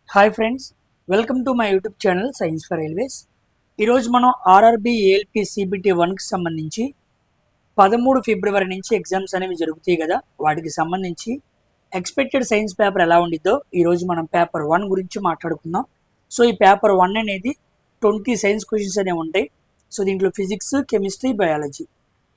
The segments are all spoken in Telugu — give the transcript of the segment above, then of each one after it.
Hi friends, welcome to my YouTube channel science for railways. ఈరోజు మనం ఆర్ఆర్బి ఏఎల్పి సిబిటి 1కి సంబంధించి 13 ఫిబ్రవరి నుంచి ఎగ్జామ్స్ అనేవి జరుగుతాయి కదా, వాటికి సంబంధించి ఎక్స్పెక్టెడ్ సైన్స్ పేపర్ ఎలా ఉండిద్దో ఈరోజు మనం పేపర్ 1 గురించి మాట్లాడుకుందాం. సో ఈ పేపర్ 1 అనేది 20 సైన్స్ క్వశ్చన్స్ అనేవి ఉంటాయి. సో దీంట్లో ఫిజిక్స్, కెమిస్ట్రీ, బయాలజీ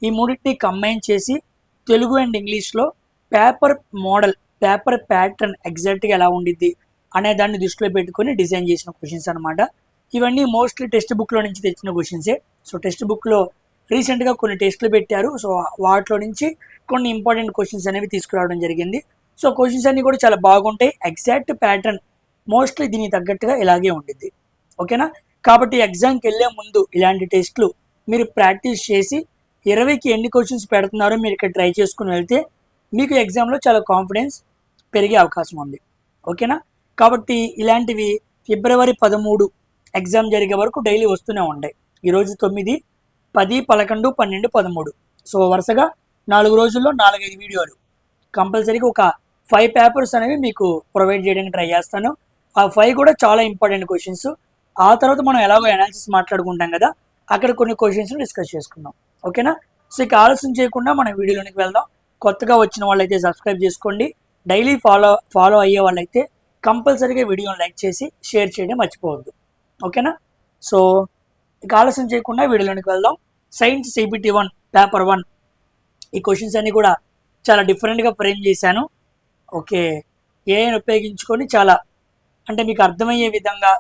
ఈ మూడింటిని కంబైన్ చేసి తెలుగు అండ్ ఇంగ్లీష్లో పేపర్ మోడల్, పేపర్ ప్యాటర్న్ ఎగ్జాక్ట్గా ఎలా ఉండిద్ది అనే దాన్ని దృష్టిలో పెట్టుకొని డిజైన్ చేసిన క్వశ్చన్స్ అనమాట. ఇవన్నీ మోస్ట్లీ టెక్స్ట్ బుక్లో నుంచి తెచ్చిన క్వశ్చన్సే. సో టెక్స్ట్ బుక్లో రీసెంట్గా కొన్ని టెస్టులు పెట్టారు. సో వాటిలో నుంచి కొన్ని ఇంపార్టెంట్ క్వశ్చన్స్ అనేవి తీసుకురావడం జరిగింది. సో క్వశ్చన్స్ అన్నీ కూడా చాలా బాగుంటాయి. ఎగ్జాక్ట్ ప్యాటర్న్ మోస్ట్లీ దీనికి తగ్గట్టుగా ఇలాగే ఉండిద్ది. ఓకేనా? కాబట్టి ఎగ్జామ్కి వెళ్ళే ముందు ఇలాంటి టెస్టులు మీరు ప్రాక్టీస్ చేసి 20కి ఎన్ని క్వశ్చన్స్ పెడుతున్నారో మీరు ఇక్కడ ట్రై చేసుకుని వెళ్తే మీకు ఎగ్జామ్లో చాలా కాన్ఫిడెన్స్ పెరిగే అవకాశం ఉంది. ఓకేనా? కాబట్టి ఇలాంటివి ఫిబ్రవరి 13 ఎగ్జామ్ జరిగే వరకు డైలీ వస్తూనే ఉంటాయి. ఈరోజు 9, 10, 11, 12, 13. సో వరుసగా 4 రోజుల్లో 4-5 వీడియోలు కంపల్సరీగా ఒక 5 పేపర్స్ అనేవి మీకు ప్రొవైడ్ చేయడానికి ట్రై చేస్తాను. ఆ 5 కూడా చాలా ఇంపార్టెంట్ క్వశ్చన్స్. ఆ తర్వాత మనం ఎలాగో అనాలిసిస్ మాట్లాడుకుంటాం కదా, అక్కడ కొన్ని క్వశ్చన్స్ డిస్కస్ చేసుకుందాం. ఓకేనా? సో ఇక ఆలస్యం చేయకుండా మనం వీడియోలోనికి వెళ్దాం. కొత్తగా వచ్చిన వాళ్ళైతే సబ్స్క్రైబ్ చేసుకోండి. డైలీ ఫాలో అయ్యే వాళ్ళైతే కంపల్సరీగా వీడియోని లైక్ చేసి షేర్ చేయడం మర్చిపోవద్దు. ఓకేనా? సో ఇక ఆలస్యం చేయకుండా వీడియోలోనికి వెళ్దాం. సైన్స్ సిబిటి 1 పేపర్ 1 ఈ క్వశ్చన్స్ అన్నీ కూడా చాలా డిఫరెంట్గా ఫ్రేమ్ చేశాను. ఓకే, ఏఐని ఉపయోగించుకొని చాలా అంటే మీకు అర్థమయ్యే విధంగా,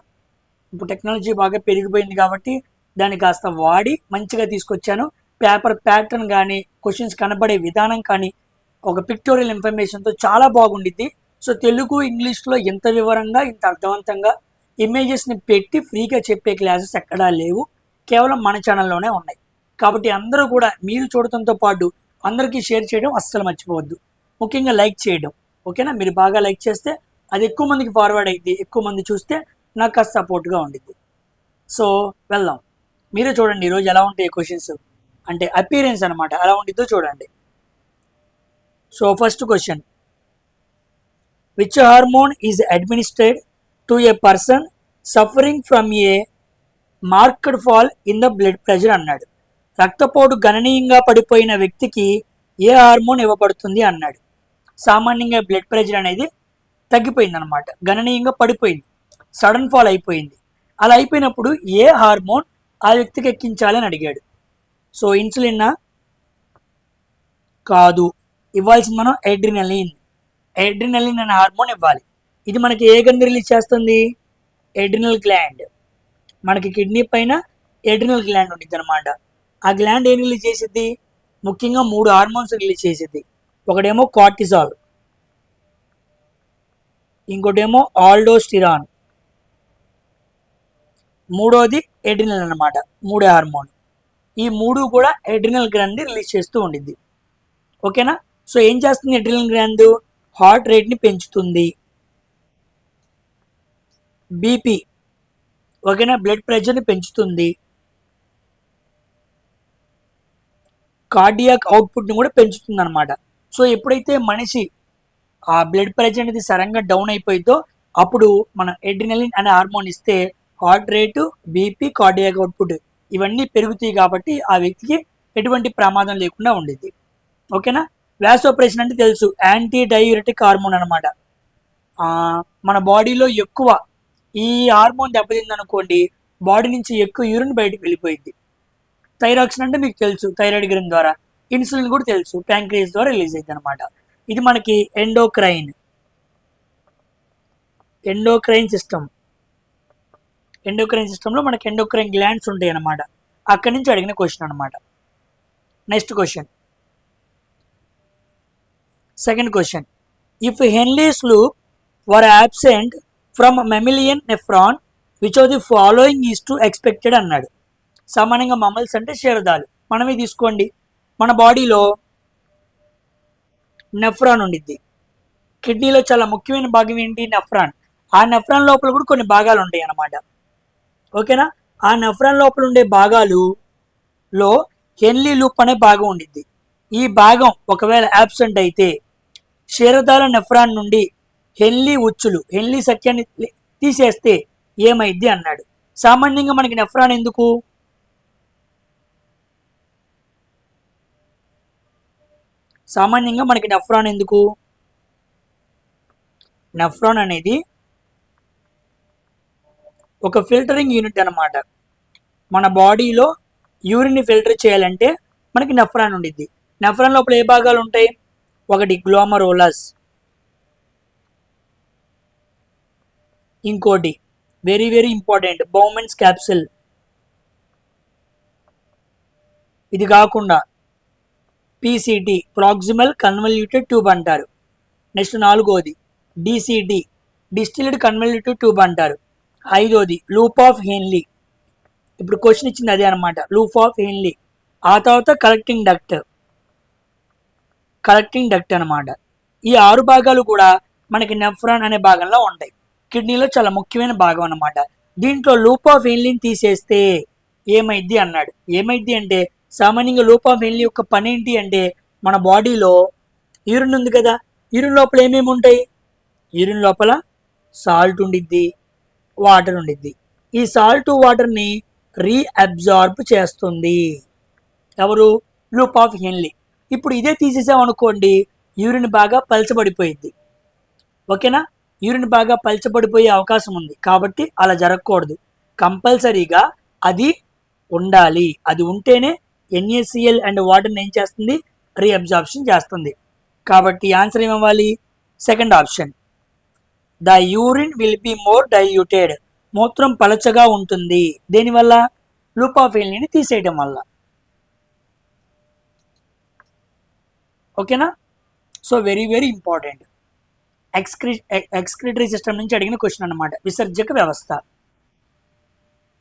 ఇప్పుడు టెక్నాలజీ బాగా పెరిగిపోయింది కాబట్టి దాన్ని కాస్త వాడి మంచిగా తీసుకొచ్చాను. పేపర్ ప్యాటర్న్ కానీ, క్వశ్చన్స్ కనబడే విధానం కానీ ఒక పిక్టోరియల్ ఇన్ఫర్మేషన్తో చాలా బాగుండిద్ది. సో తెలుగు, ఇంగ్లీష్లో ఇంత వివరంగా, ఇంత అర్థవంతంగా ఇమేజెస్ని పెట్టి ఫ్రీగా చెప్పే క్లాసెస్ ఎక్కడా లేవు, కేవలం మన ఛానల్లోనే ఉన్నాయి. కాబట్టి అందరూ కూడా మీరు చూడటంతో పాటు అందరికీ షేర్ చేయడం అస్సలు మర్చిపోవద్దు. ముఖ్యంగా లైక్ చేయడం. ఓకేనా? మీరు బాగా లైక్ చేస్తే అది ఎక్కువ మందికి ఫార్వర్డ్ అయ్యింది, ఎక్కువ మంది చూస్తే నాకు కాస్త సపోర్ట్గా ఉండిద్ది. సో వెళ్దాం. మీరే చూడండి ఈరోజు ఎలా ఉంటాయి క్వశ్చన్స్, అంటే అపీరెన్స్ అనమాట ఎలా ఉండిద్దో చూడండి. So first question, which hormone is administered to a person suffering from a marked fall in the blood pressure అన్నాడు. రక్తపోటు గణనీయంగా పడిపోయిన వ్యక్తికి ఏ హార్మోన్ ఇవ్వబడుతుంది అన్నాడు. సామాన్యంగా బ్లడ్ ప్రెషర్ అనేది తగ్గిపోయింది అనమాట, గణనీయంగా పడిపోయింది, సడన్ ఫాల్ అయిపోయింది. అలా అయిపోయినప్పుడు ఏ హార్మోన్ ఆ వ్యక్తికి ఎక్కించాలని అడిగాడు. సో ఇన్సులిన్ కాదు, ఇవ్వాల్సింది మనం ఎడ్రినలిన్. ఎడ్రినలిన్ అనే హార్మోన్ ఇవ్వాలి. ఇది మనకి ఏ గ్రంథి రిలీజ్ చేస్తుంది? Adrenal gland. మనకి కిడ్నీ పైన ఎడ్రినల్ గ్లాండ్ ఉంటుంది అనమాట. ఆ గ్లాండ్ ఏం రిలీజ్ చేసిద్ది? ముఖ్యంగా 3 హార్మోన్స్ రిలీజ్ చేసిద్ది. ఒకటేమో కార్టిసాల్, ఇంకోటేమో ఆల్డోస్టిరాన్, మూడోది ఎడ్రినల్ అనమాట. 3 హార్మోన్. ఈ 3 కూడా ఎడ్రినల్ గ్లాండ్ రిలీజ్ చేస్తూ ఉండిద్ది. ఓకేనా? సో ఏం చేస్తుంది ఎడ్రినల్ గ్లాండ్? హార్ట్ రేట్ని పెంచుతుంది, బీపీ, ఓకేనా, బ్లడ్ ప్రెషర్ని పెంచుతుంది, కార్డియాక్ అవుట్పుట్ని కూడా పెంచుతుంది అనమాట. సో ఎప్పుడైతే మనిషి ఆ బ్లడ్ ప్రెషర్ అనేది సడన్గా డౌన్ అయిపోయిందో అప్పుడు మనం ఎడ్రినలిన్ అనే హార్మోన్ ఇస్తే heart rate, BP, cardiac output ఇవన్నీ పెరుగుతాయి. కాబట్టి ఆ వ్యక్తికి ఎటువంటి ప్రమాదం లేకుండా ఉండేది. ఓకేనా? వాసోప్రెషన్ అంటే తెలుసు, యాంటీ డయూరెటిక్ హార్మోన్ అనమాట. మన బాడీలో ఎక్కువ ఈ హార్మోన్ దెబ్బతింది అనుకోండి, బాడీ నుంచి ఎక్కువ యూరిన్ బయటకు వెళ్ళిపోయింది. థైరాక్సిన్ అంటే మీకు తెలుసు, థైరాయిడ్ గ్రంథి ద్వారా. ఇన్సులిన్ కూడా తెలుసు, ప్యాంక్రియాస్ ద్వారా రిలీజ్ అవుతుంది అనమాట. ఇది మనకి ఎండోక్రైన్ సిస్టమ్. ఎండోక్రైన్ సిస్టంలో మనకి ఎండోక్రైన్ గ్లాండ్స్ ఉంటాయి అన్నమాట. అక్కడి నుంచి అడిగిన క్వశ్చన్ అనమాట. Next question, second question, if Henle's loop were absent from mammalian nephron which of the following is to expected అన్నాడు. సామాన్యంగా మమల్స్ అంటే క్షీరదాలు. మనమే తీసుకోండి, మన బాడీలో నెఫ్రాన్ ఉండిద్ది. కిడ్నీలో చాలా ముఖ్యమైన భాగం ఏంటి? నెఫ్రాన్. ఆ నెఫ్రాన్ లోపల కూడా కొన్ని భాగాలు ఉంటాయి అన్నమాట. ఓకేనా? ఆ నెఫ్రాన్ లోపల ఉండే భాగాలులో హెన్లీ లూప్ అనే భాగం ఉండిద్ది. ఈ భాగం ఒకవేళ యాబ్సెంట్ అయితే క్షీరదాల నెఫ్రాన్ నుండి హెన్లీ ఉచ్చులు, హెన్లీ తీసేస్తే ఏమైద్ది అన్నాడు. సామాన్యంగా మనకి నెఫ్రాన్ ఎందుకు? నెఫ్రాన్ అనేది ఒక ఫిల్టరింగ్ యూనిట్ అన్నమాట. మన బాడీలో యూరిన్ని ఫిల్టర్ చేయాలంటే మనకి నెఫ్రాన్ ఉండిద్ది. నెఫ్రాన్ లోపల ఏ భాగాలు ఉంటాయి? ఒకటి గ్లోమరోలస్, ఇంకోటి very very important Bowman's capsule, ఇది కాకుండా పీసీటీ ప్రాక్సిమల్ కన్వల్యూటెడ్ ట్యూబ్ అంటారు. నెక్స్ట్ నాలుగోది డిసిడి డిస్టిల్డ్ కన్వల్యూటెడ్ ట్యూబ్ అంటారు. ఐదోది లూప్ ఆఫ్ హెన్లీ, ఇప్పుడు క్వశ్చన్ ఇచ్చింది అదే అనమాట, లూప్ ఆఫ్ హెన్లీ. ఆ తర్వాత కలెక్టింగ్ డక్ట్ అనమాట. ఈ 6 భాగాలు కూడా మనకి నెఫ్రాన్ అనే భాగంలో ఉంటాయి. కిడ్నీలో చాలా ముఖ్యమైన భాగం అన్నమాట. దీంట్లో లూప్ ఆఫ్ హెన్లీని తీసేస్తే ఏమైద్ది అన్నాడు. ఏమైద్ది అంటే సామాన్యంగా లూప్ ఆఫ్ హెన్లీ యొక్క పని ఏంటి అంటే మన బాడీలో యూరిన్ ఉంది కదా, యూరిన్ లోపల ఏమేమి ఉంటాయి? యూరిన్ లోపల సాల్ట్ ఉండిద్ది, వాటర్ ఉండిద్ది. ఈ సాల్ట్ వాటర్ని రీఅబ్జార్బ్ చేస్తుంది ఎవరు? Loop of హెన్లీ. ఇప్పుడు ఇదే తీసేసామనుకోండి యూరిన్ బాగా పలచబడిపోయింది. ఓకేనా? యూరిన్ బాగా పలచబడిపోయే అవకాశం ఉంది. కాబట్టి అలా జరగకూడదు. కంపల్సరీగా అది ఉండాలి. అది ఉంటేనే NaCl అండ్ వాటర్ని ఏం చేస్తుంది? రీఅబ్జార్ప్షన్ చేస్తుంది. కాబట్టి ఆన్సర్ ఏమవ్వాలి? Second option, the urine will be more diluted. మూత్రం పలచగా ఉంటుంది. దేనివల్ల? లూప్ ఆఫ్ హెన్లీని తీసేయడం వల్ల. ఓకేనా? So very very important. Excretory system నుంచి అడిగిన క్వశ్చన్ అన్నమాట, విసర్జక వ్యవస్థ.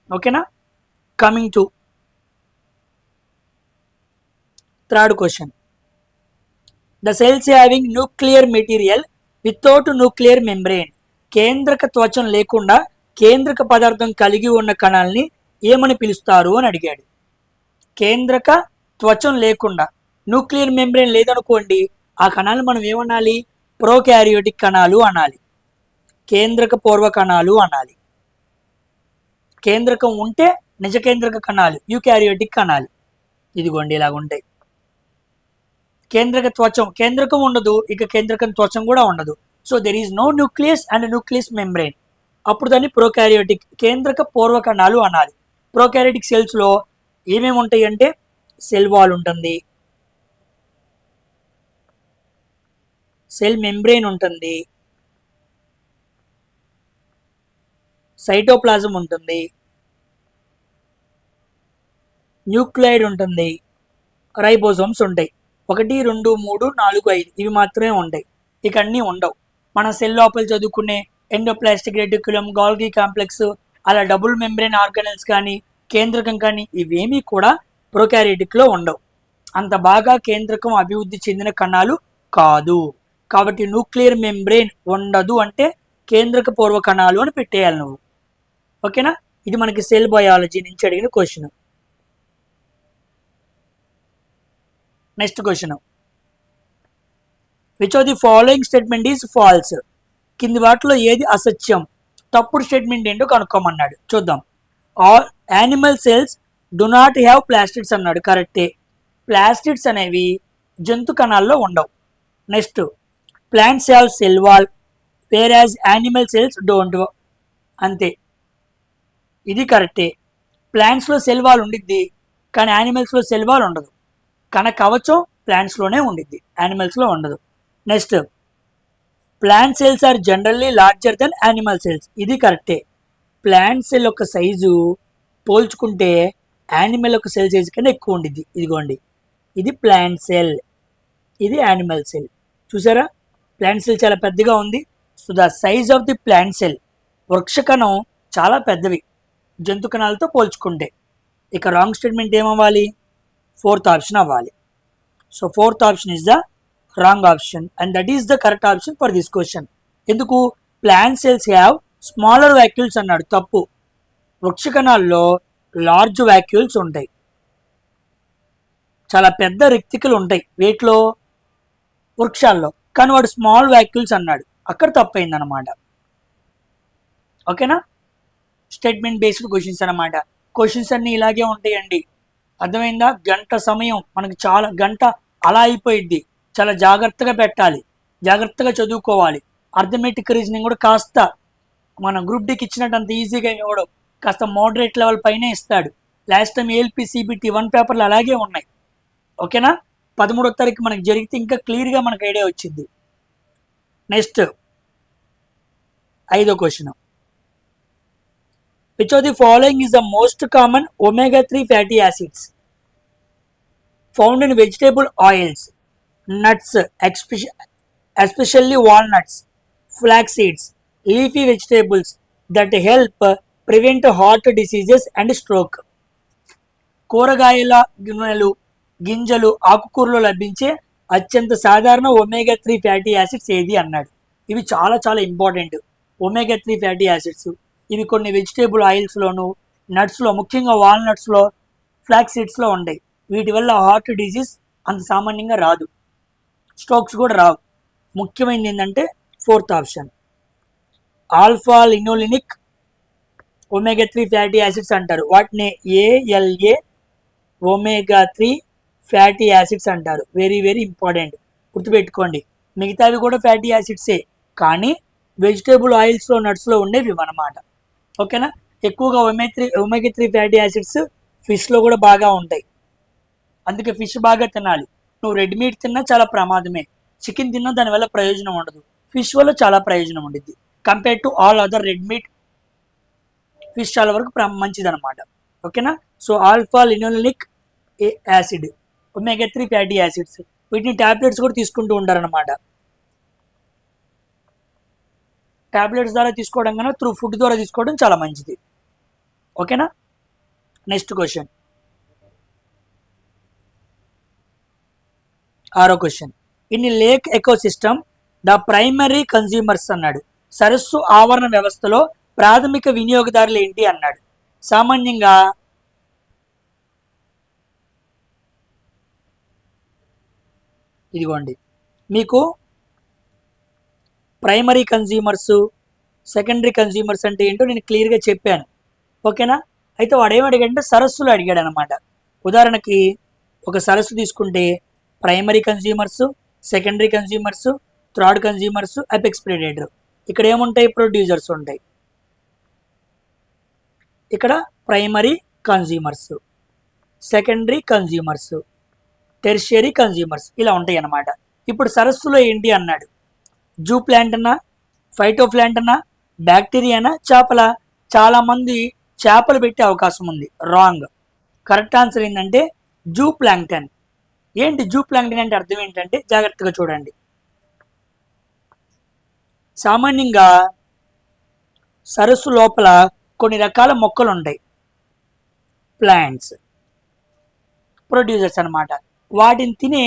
ఓకేనా? Coming to third question. The cells having nuclear material without nuclear membrane. కేంద్రక త్వచం లేకుండా కేంద్రక పదార్థం కలిగి ఉన్న కణాలని ఏమని పిలుస్తారు అని అడిగాడు. కేంద్రక త్వచం లేకుండా, న్యూక్లియర్ మెంబ్రెయిన్ లేదనుకోండి, ఆ కణాలు మనం ఏమనాలి? ప్రోకారియోటిక్ కణాలు అనాలి, కేంద్రక పూర్వ కణాలు అనాలి. కేంద్రకం ఉంటే నిజకేంద్రక కణాలు, యూకారియోటిక్ కణాలు. ఇదిగోండి ఇలాగ ఉంటాయి. కేంద్రక త్వచం, కేంద్రకం ఉండదు, ఇక కేంద్రకం త్వచం కూడా ఉండదు. So there is no nucleus and nucleus membrane. అప్పుడు దాన్ని ప్రోకారియోటిక్, కేంద్రక పూర్వ కణాలు అనాలి. ప్రోకారియోటిక్ సెల్స్లో ఏమేమి ఉంటాయి అంటే సెల్ వాల్ ఉంటుంది, సెల్ మెంబ్రెయిన్ ఉంటుంది, సైటోప్లాజం ఉంటుంది, న్యూక్లియైడ్ ఉంటుంది, రైబోజోమ్స్ ఉంటాయి. 1, 2, 3, 4, 5 ఇవి మాత్రమే ఉంటాయి. ఇక అన్నీ ఉండవు. మన సెల్ లోపల చదువుకునే ఎండోప్లాస్టిక్ రెటిక్యులం, గాల్గి కాంప్లెక్స్, అలా డబుల్ మెంబ్రెయిన్ ఆర్గనల్స్ కానీ కేంద్రకం కానీ ఇవేమీ కూడా ప్రోకారియోటిక్లో ఉండవు. అంత బాగా కేంద్రకం అభివృద్ధి చెందిన కణాలు కాదు. కాబట్టి న్యూక్లియర్ మెంబ్రెయిన్ ఉండదు అంటే కేంద్రక పూర్వ కణాలు అని పెట్టేయాలి నువ్వు. ఓకేనా? ఇది మనకి సెల్ బయాలజీ నుంచి అడిగిన question. Next question, which of the following statement is false. కింది వాటిలో ఏది అసత్యం? తప్పుడు స్టేట్మెంట్ ఏంటో కనుక్కోమన్నాడు. చూద్దాం. All animal cells do not have plastids అన్నాడు. కరెక్టే. ప్లాస్టిడ్స్ అనేవి జంతు కణాల్లో ఉండవు. Next, plants have cell wall where as animal cells don't. అంతే, ఇది కరెక్టే. ప్లాంట్స్లో సెల్ వాల్ ఉండిద్ది, కానీ యానిమల్స్లో సెల్ వాల్ ఉండదు. కణ కవచం ప్లాంట్స్లోనే ఉండిద్ది, యానిమల్స్లో ఉండదు. Next, plant cells are generally larger than animal cells. ఇది కరెక్టే. ప్లాంట్ సెల్ యొక్క సైజు పోల్చుకుంటే యానిమల్ యొక్క సెల్ సైజు కన్నా ఎక్కువ ఉండిద్ది. ఇదిగోండి, ఇది ప్లాంట్ సెల్, ఇది యానిమల్ సెల్. చూసారా, ప్లాంట్ సెల్ చాలా పెద్దగా ఉంది. So the size of the plant cell, వృక్షకణం చాలా పెద్దవి జంతు కణాలతో పోల్చుకుంటే. ఇక రాంగ్ స్టేట్మెంట్ ఏమవ్వాలి? ఫోర్త్ ఆప్షన్ అవ్వాలి. So fourth option is the wrong option and that is the correct option for this question. ఎందుకు? Plant cells have smaller vacuoles అన్నాడు. తప్పు. వృక్ష కణాల్లో లార్జ్ వ్యాక్యూల్స్ ఉంటాయి, చాలా పెద్ద రిక్తికలు ఉంటాయి వేటిలో? వృక్షాల్లో. కానీ వాడు స్మాల్ వ్యాక్యూల్స్ అన్నాడు, అక్కడ తప్పైంది అనమాట. ఓకేనా. స్టేట్మెంట్ బేస్డ్ క్వశ్చన్స్ అనమాట. క్వశ్చన్స్ అన్నీ ఇలాగే ఉంటాయండి. అర్థమైందా? గంట సమయం మనకి చాలా గంట అలా అయిపోయిద్ది. చాలా జాగ్రత్తగా పెట్టాలి, జాగ్రత్తగా చదువుకోవాలి. అర్థమెటిక్ రీజనింగ్ కూడా కాస్త మన గ్రూప్ డికి ఇచ్చినట్టు అంత ఈజీగా ఇవ్వడం, కాస్త మోడరేట్ లెవెల్ పైనే ఇస్తాడు. లాస్ట్ టైం ఏఎల్పి సిబిటి 1 పేపర్లు అలాగే ఉన్నాయి. ఓకేనా. 13వ తారీఖు మనకి జరిగితే ఇంకా క్లియర్గా మనకు ఐడియా వచ్చింది. నెక్స్ట్ 5వ question. Which of the following is the most common omega-3 fatty acids found in vegetable oils, nuts especially walnuts, flax seeds, leafy vegetables that help prevent heart diseases and stroke. కూరగాయల గిన్నెలు, గింజలు, ఆకుకూరలు లభించే అత్యంత సాధారణ omega-3 ఫ్యాటీ యాసిడ్స్ ఏది అన్నాడు. ఇవి చాలా చాలా ఇంపార్టెంట్. omega-3 ఫ్యాటీ యాసిడ్స్ ఇవి కొన్ని వెజిటేబుల్ ఆయిల్స్లోను, నట్స్లో, ముఖ్యంగా వాల్నట్స్లో, ఫ్లాక్స్ సీడ్స్లో ఉంటాయి. వీటి వల్ల హార్ట్ డిసీజ్ అంత సామాన్యంగా రాదు, స్ట్రోక్స్ కూడా రావు. ముఖ్యమైనది ఏంటంటే 4th option alpha linolenic omega-3 fatty acids అంటారు. వాటిని ALA omega-3 ఫ్యాటీ యాసిడ్స్ అంటారు. వెరీ వెరీ ఇంపార్టెంట్, గుర్తుపెట్టుకోండి. మిగతావి కూడా ఫ్యాటీ యాసిడ్సే, కానీ వెజిటేబుల్ ఆయిల్స్లో, నట్స్లో ఉండేవి అన్నమాట. ఓకేనా. ఎక్కువగా omega-3 ఫ్యాటీ యాసిడ్స్ ఫిష్లో కూడా బాగా ఉంటాయి. అందుకే ఫిష్ బాగా తినాలి. నువ్వు రెడ్ మీట్ తిన్నా చాలా ప్రమాదమే, చికెన్ తిన్నా దానివల్ల ప్రయోజనం ఉండదు, ఫిష్ వల్ల చాలా ప్రయోజనం ఉండిద్ది. Compare to all other red meat, fish చాలా వరకు మంచిది అనమాట. ఓకేనా. So alpha linolenic acid, omega-3 fatty acids, వీటిని ట్యాబ్లెట్స్ కూడా తీసుకుంటూ ఉంటారనమాట. ట్యాబ్లెట్స్ ద్వారా తీసుకోవడం కన్నా త్రూ ఫుడ్ ద్వారా తీసుకోవడం చాలా మంచిది. ఓకేనా. నెక్స్ట్ క్వశ్చన్, 6వ question. In lake ecosystem the primary consumers అన్నాడు. సరస్సు ఆవరణ వ్యవస్థలో ప్రాథమిక వినియోగదారులు ఏంటి అన్నాడు. సామాన్యంగా ఇదిగోండి, మీకు ప్రైమరీ కన్స్యూమర్స్, సెకండరీ కన్స్యూమర్స్ అంటే ఏంటో నేను క్లియర్గా చెప్పాను. ఓకేనా. అయితే వాడు ఏమడిగాడంటే సరస్సులు అడిగాడు అనమాట. ఉదాహరణకి ఒక సరస్సు తీసుకుంటే primary consumers, secondary consumers, third consumers, apex predator. ఇక్కడ ఏముంటాయి? ప్రొడ్యూసర్స్ ఉంటాయి. ఇక్కడ primary consumers, secondary consumers, tertiary consumers ఇలా ఉంటాయి అన్నమాట. ఇప్పుడు సరస్సులో ఏంటి అన్నాడు. జూ ప్లాంట్ అన్నా, ఫైటో ప్లాంట్ అన్నా, బ్యాక్టీరియానా, చేపల? చాలామంది చేపలు పెట్టే అవకాశం ఉంది. రాంగ్. కరెక్ట్ ఆన్సర్ ఏంటంటే జూ ప్లాంక్టన్. ఏంటి జూ ప్లాంక్టన్ అంటే అర్థం ఏంటంటే జాగ్రత్తగా చూడండి. సామాన్యంగా సరస్సు లోపల కొన్ని రకాల మొక్కలు ఉంటాయి, ప్లాంట్స్, ప్రొడ్యూసర్స్ అనమాట. వాటిని తినే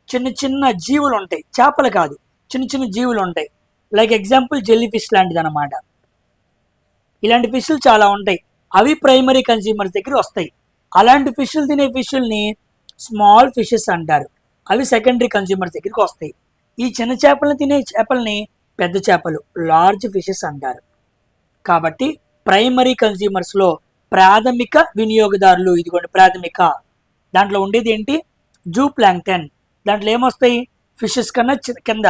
చిన్న చిన్న జీవులు ఉంటాయి, చేపలు కాదు, చిన్న చిన్న జీవులు ఉంటాయి. లైక్ ఎగ్జాంపుల్ జెల్లీ ఫిష్ లాంటిది అనమాట. ఇలాంటి ఫిష్లు చాలా ఉంటాయి. అవి ప్రైమరీ కన్స్యూమర్స్ దగ్గర వస్తాయి. అలాంటి ఫిష్లు తినే ఫిష్ల్ని స్మాల్ ఫిషెస్ అంటారు. అవి సెకండరీ కన్స్యూమర్స్ దగ్గరికి వస్తాయి. ఈ చిన్న చేపలను తినే చేపల్ని పెద్ద చేపలు, లార్జ్ ఫిషెస్ అంటారు. కాబట్టి ప్రైమరీ కన్స్యూమర్స్లో ప్రాథమిక వినియోగదారులు, ఇదిగోండి ప్రాథమిక, దాంట్లో ఉండేది ఏంటి? Zoo plankton. దాంట్లో ఏమొస్తాయి? ఫిషెస్ కన్నా కింద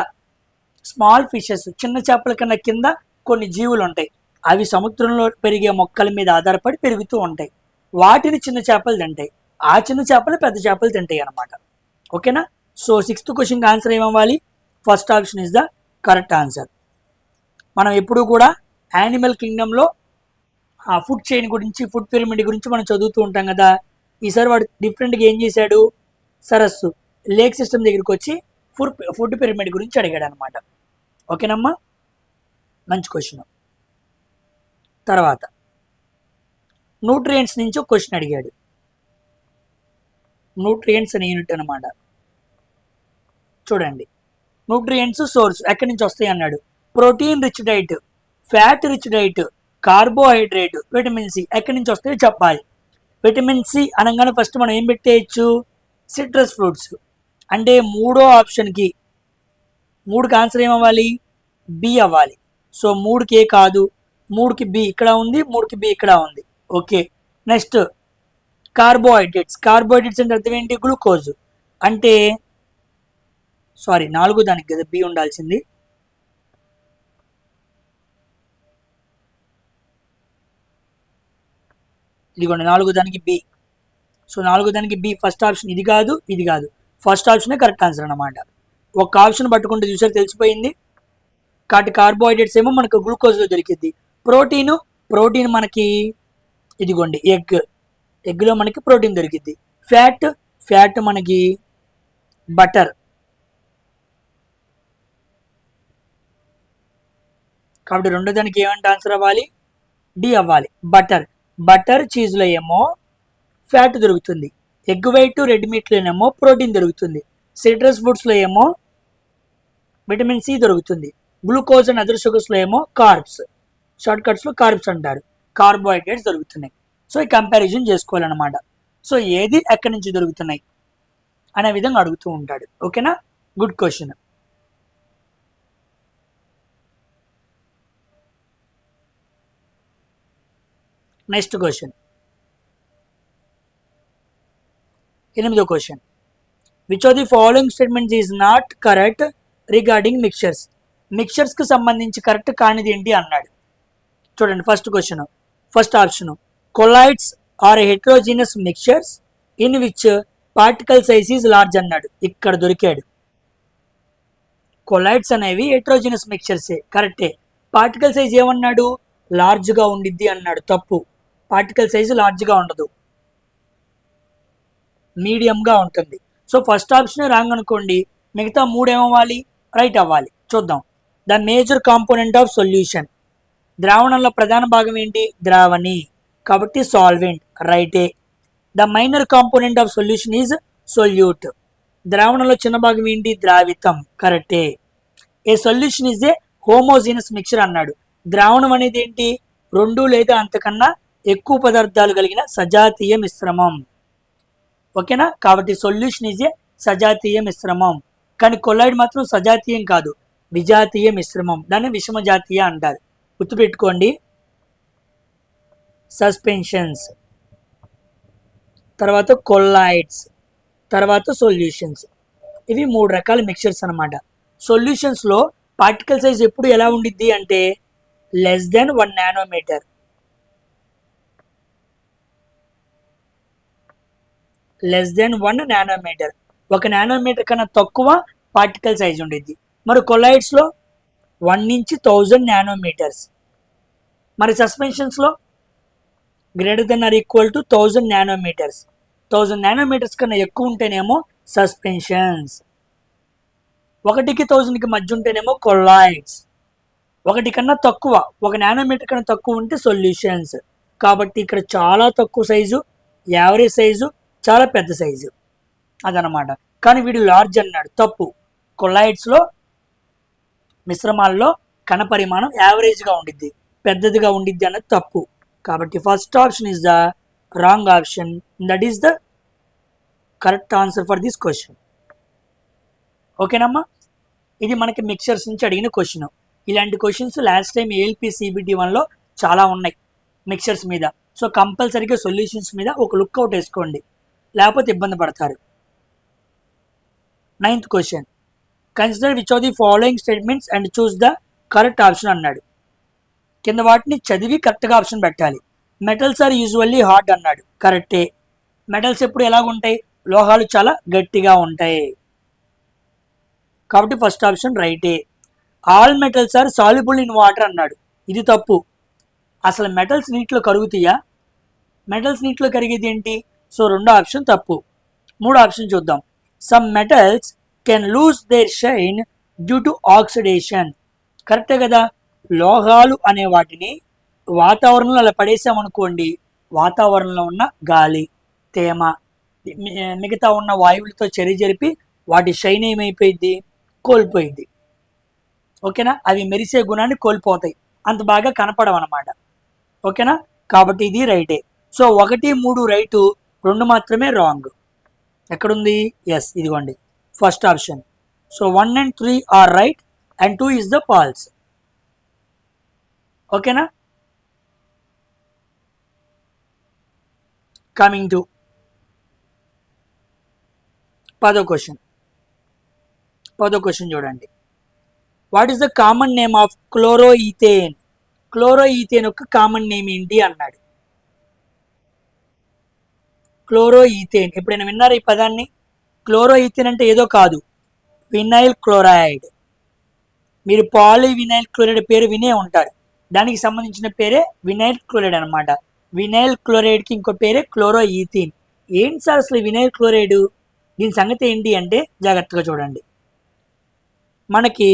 స్మాల్ ఫిషెస్, చిన్న చేపల కన్నా కింద కొన్ని జీవులు ఉంటాయి. అవి సముద్రంలో పెరిగే మొక్కల మీద ఆధారపడి పెరుగుతూ ఉంటాయి. వాటిని చిన్న చేపలు తింటాయి, ఆ చిన్న చేపలు పెద్ద చేపలు తింటాయి అన్నమాట. ఓకేనా. సో 6th క్వశ్చన్కి ఆన్సర్ ఏమవ్వాలి? First option is the correct answer. మనం ఎప్పుడు కూడా యానిమల్ కింగ్డమ్లో ఆ ఫుడ్ చైన్ గురించి, ఫుడ్ పిరమిడ్ గురించి మనం చదువుతూ ఉంటాం కదా. ఈసారి వాడు డిఫరెంట్గా ఏం చేశాడు? సరస్సు, లేక్ సిస్టమ్ దగ్గరికి వచ్చి ఫుడ్ పిరమిడ్ గురించి అడిగాడు అనమాట. ఓకేనమ్మా, మంచి క్వశ్చన్. తర్వాత న్యూట్రియంట్స్ నుంచి ఒక క్వశ్చన్ అడిగాడు. న్యూట్రియంట్స్ అనే యూనిట్ అనమాట. చూడండి, న్యూట్రియంట్స్ సోర్స్ ఎక్కడి నుంచి వస్తాయి అన్నాడు. Protein rich diet, fat rich diet, carbohydrate, vitamin C ఎక్కడి నుంచి వస్తాయో చెప్పాలి. విటమిన్ సి అనగానే ఫస్ట్ మనం ఏం పెట్టేయచ్చు? Citrus fruits. అంటే 3వ ఆప్షన్కి 3కి ఆన్సర్ ఏమవ్వాలి? బి అవ్వాలి. సో 3కి ఏ కాదు, 3కి బి ఇక్కడ ఉంది, 3కి బి ఇక్కడ ఉంది. ఓకే, నెక్స్ట్ కార్బోహైడ్రేట్స్ అంటే అర్థం ఏంటి? గ్లూకోజ్. అంటే సారీ 4 దానికి కదా బి ఉండాల్సింది. ఇదిగోండి 4 దానికి బి. సో 4 దానికి బి ఫస్ట్ ఆప్షన్. ఇది కాదు, ఇది కాదు, ఫస్ట్ ఆప్షనే కరెక్ట్ ఆన్సర్ అనమాట. ఒక ఆప్షన్ పట్టుకుంటే చూసారు తెలిసిపోయింది. కాబట్టి కార్బోహైడ్రేట్స్ ఏమో మనకు గ్లూకోజ్లో దొరికింది. ప్రోటీన్ మనకి ఇదిగోండి ఎగ్లో మనకి ప్రోటీన్ దొరికింది. ఫ్యాట్ మనకి బటర్. కాబట్టి రెండో దానికి ఏమంటే ఆన్సర్ అవ్వాలి? డి అవ్వాలి. బటర్ చీజ్లో ఏమో ఫ్యాట్ దొరుకుతుంది, ఎగ్ వైట్ రెడ్ మీట్లోనేమో ప్రోటీన్ దొరుకుతుంది, సిట్రస్ ఫ్రూట్స్లో ఏమో విటమిన్ సి దొరుకుతుంది, గ్లూకోజ్ అండ్ అదర్ షుగర్స్లో ఏమో కార్బ్స్, షార్ట్ కట్స్లో కార్బ్స్ అంటారు, కార్బోహైడ్రేట్స్ దొరుకుతున్నాయి. సో ఈ కంపారిజన్ చేసుకోవాలన్నమాట. సో ఏది ఎక్కడి నుంచి దొరుకుతున్నాయి అనే విధంగా అడుగుతూ ఉంటాడు. ఓకేనా, గుడ్ క్వశ్చన్. నెక్స్ట్ క్వశ్చన్, 8వ question. Which of the following statements is not correct regarding మిక్చర్స్కి సంబంధించి కరెక్ట్ కానిది ఏంటి అన్నాడు. చూడండి first option colloids are heterogeneous mixtures in which particle size is large అన్నాడు. ఇక్కడ దొరికాడు. కొలాయిడ్స్ అనేవి హెట్రోజీనస్ మిక్చర్సే, కరెక్టే. పార్టికల్ సైజ్ ఏమన్నాడు? లార్జ్గా ఉండిద్ది అన్నాడు. తప్పు. పార్టికల్ సైజు లార్జ్గా ఉండదు, మీడియంగా ఉంటుంది. సో ఫస్ట్ ఆప్షన్ రాంగ్ అనుకోండి, మిగతా 3 ఏమవ్వాలి? రైట్ అవ్వాలి. చూద్దాం. The major component of solution, ద్రావణంలో ప్రధాన భాగం ఏంటి? ద్రావణి, కాబట్టి సాల్వెంట్, రైటే. The minor component of solution is solute, ద్రావణంలో చిన్న భాగం ఏంటి? ద్రావితం, కరెక్టే. A solution is a homogeneous mixture అన్నాడు. ద్రావణం అనేది ఏంటి? 2 లేదా అంతకన్నా ఎక్కువ పదార్థాలు కలిగిన సజాతీయ మిశ్రమం. ఓకేనా, కాబట్టి సొల్యూషన్ ఈజ్ ఏ సజాతీయ మిశ్రమం. కానీ కొలాయిడ్ మాత్రం సజాతీయం కాదు, విజాతీయ మిశ్రమం. దాన్ని విషమజాతీయ అంటారు. గుర్తుపెట్టుకోండి. సస్పెన్షన్స్, తర్వాత కొలాయిడ్స్, తర్వాత సొల్యూషన్స్. ఇవి 3 రకాల మిక్చర్స్ అనమాట. సొల్యూషన్స్లో పార్టికల్ సైజ్ ఎప్పుడు ఎలా ఉండిద్ది అంటే less than 1 nanometre. Less than 1 nanometre, 1 nanometre కన్నా తక్కువ పార్టికల్ సైజ్ ఉండిద్ది. మరి కొలాయిడ్స్లో 1 నుంచి 1000 నానోమీటర్స్. మరి సస్పెన్షన్స్లో greater than or equal to 1000 nanometres. 1000 nanometres కన్నా ఎక్కువ ఉంటేనేమో సస్పెన్షన్స్, 1కి 1000కి మధ్య ఉంటేనేమో కొలాయిడ్స్, 1 కన్నా తక్కువ 1 నానోమీటర్ కన్నా తక్కువ ఉంటే సొల్యూషన్స్. కాబట్టి ఇక్కడ చాలా తక్కువ సైజు, యావరేజ్ సైజు, చాలా పెద్ద సైజు అదనమాట. కానీ వీడు లార్జ్ అన్నాడు. తప్పు. కొలాయిడ్స్లో మిశ్రమాల్లో కణ పరిమాణం యావరేజ్గా ఉండిద్ది, పెద్దదిగా ఉండిద్ది అన్నది తప్పు. కాబట్టి first option is the wrong option. That is the correct answer for this question. ఓకేనమ్మా, ఇది మనకి మిక్చర్స్ నుంచి అడిగిన క్వశ్చన్. ఇలాంటి questions last time ALP CBT 1లో చాలా ఉన్నాయి మిక్చర్స్ మీద. సో కంపల్సరీగా సొల్యూషన్స్ మీద ఒక లుక్ అవుట్ వేసుకోండి, లేకపోతే ఇబ్బంది పడతారు. 9th question. Consider which of the following statements and choose the correct option అన్నాడు. కింద వాటిని చదివి కరెక్ట్గా ఆప్షన్ పెట్టాలి. మెటల్స్ ఆర్ యూజువల్లీ హార్డ్ అన్నాడు. కరెక్టే. మెటల్స్ ఎప్పుడు ఎలాగుంటాయి? లోహాలు చాలా గట్టిగా ఉంటాయి, కాబట్టి ఫస్ట్ ఆప్షన్ రైటే. All metals are soluble in water అన్నాడు. ఇది తప్పు. అసలు మెటల్స్ నీటిలో కరుగుతాయా? మెటల్స్ నీటిలో కరిగేది ఏంటి? సో రెండో ఆప్షన్ తప్పు. 3 ఆప్షన్ చూద్దాం. Some metals can lose their shine due to oxidation. కరెక్టే కదా. లోహాలు అనే వాటిని వాతావరణంలో అలా పడేసామనుకోండి, వాతావరణంలో ఉన్న గాలి, తేమ, మిగతా ఉన్న వాయువులతో చర్య జరిపి వాటి షైన్ ఏమైపోయింది? కోల్పోయింది. ఓకేనా, అవి మెరిసే గుణాన్ని కోల్పోతాయి, అంత బాగా కనపడవన్నమాట. ఓకేనా, కాబట్టి ఇది రైటే. సో 1, 3 రైటు, 2 మాత్రమే రాంగ్. ఎక్కడుంది? ఎస్, ఇదిగోండి first option. So 1 and 3 are right and 2 is the false. ఓకేనా, కమింగ్ టు 10వ క్వశ్చన్ చూడండి. What is the common name of chloroethane? Chloroethane యొక్క కామన్ నేమ్ ఏంటి అన్నాడు. క్లోరోఈథేన్ ఎప్పుడైనా విన్నారా ఈ పదాన్ని? క్లోరోఈథేన్ అంటే ఏదో కాదు, వినైల్ క్లోరైడ్. మీరు పాలీవినైల్ క్లోరైడ్ పేరు వినే ఉంటారు, దానికి సంబంధించిన పేరే వినైల్ క్లోరైడ్ అనమాట. వినైల్ క్లోరైడ్కి ఇంకో పేరే క్లోరోఈథేన్. ఏంటి సార్ అసలు వినైల్ క్లోరైడ్? దీని సంగతి ఏంటి అంటే జాగ్రత్తగా చూడండి. మనకి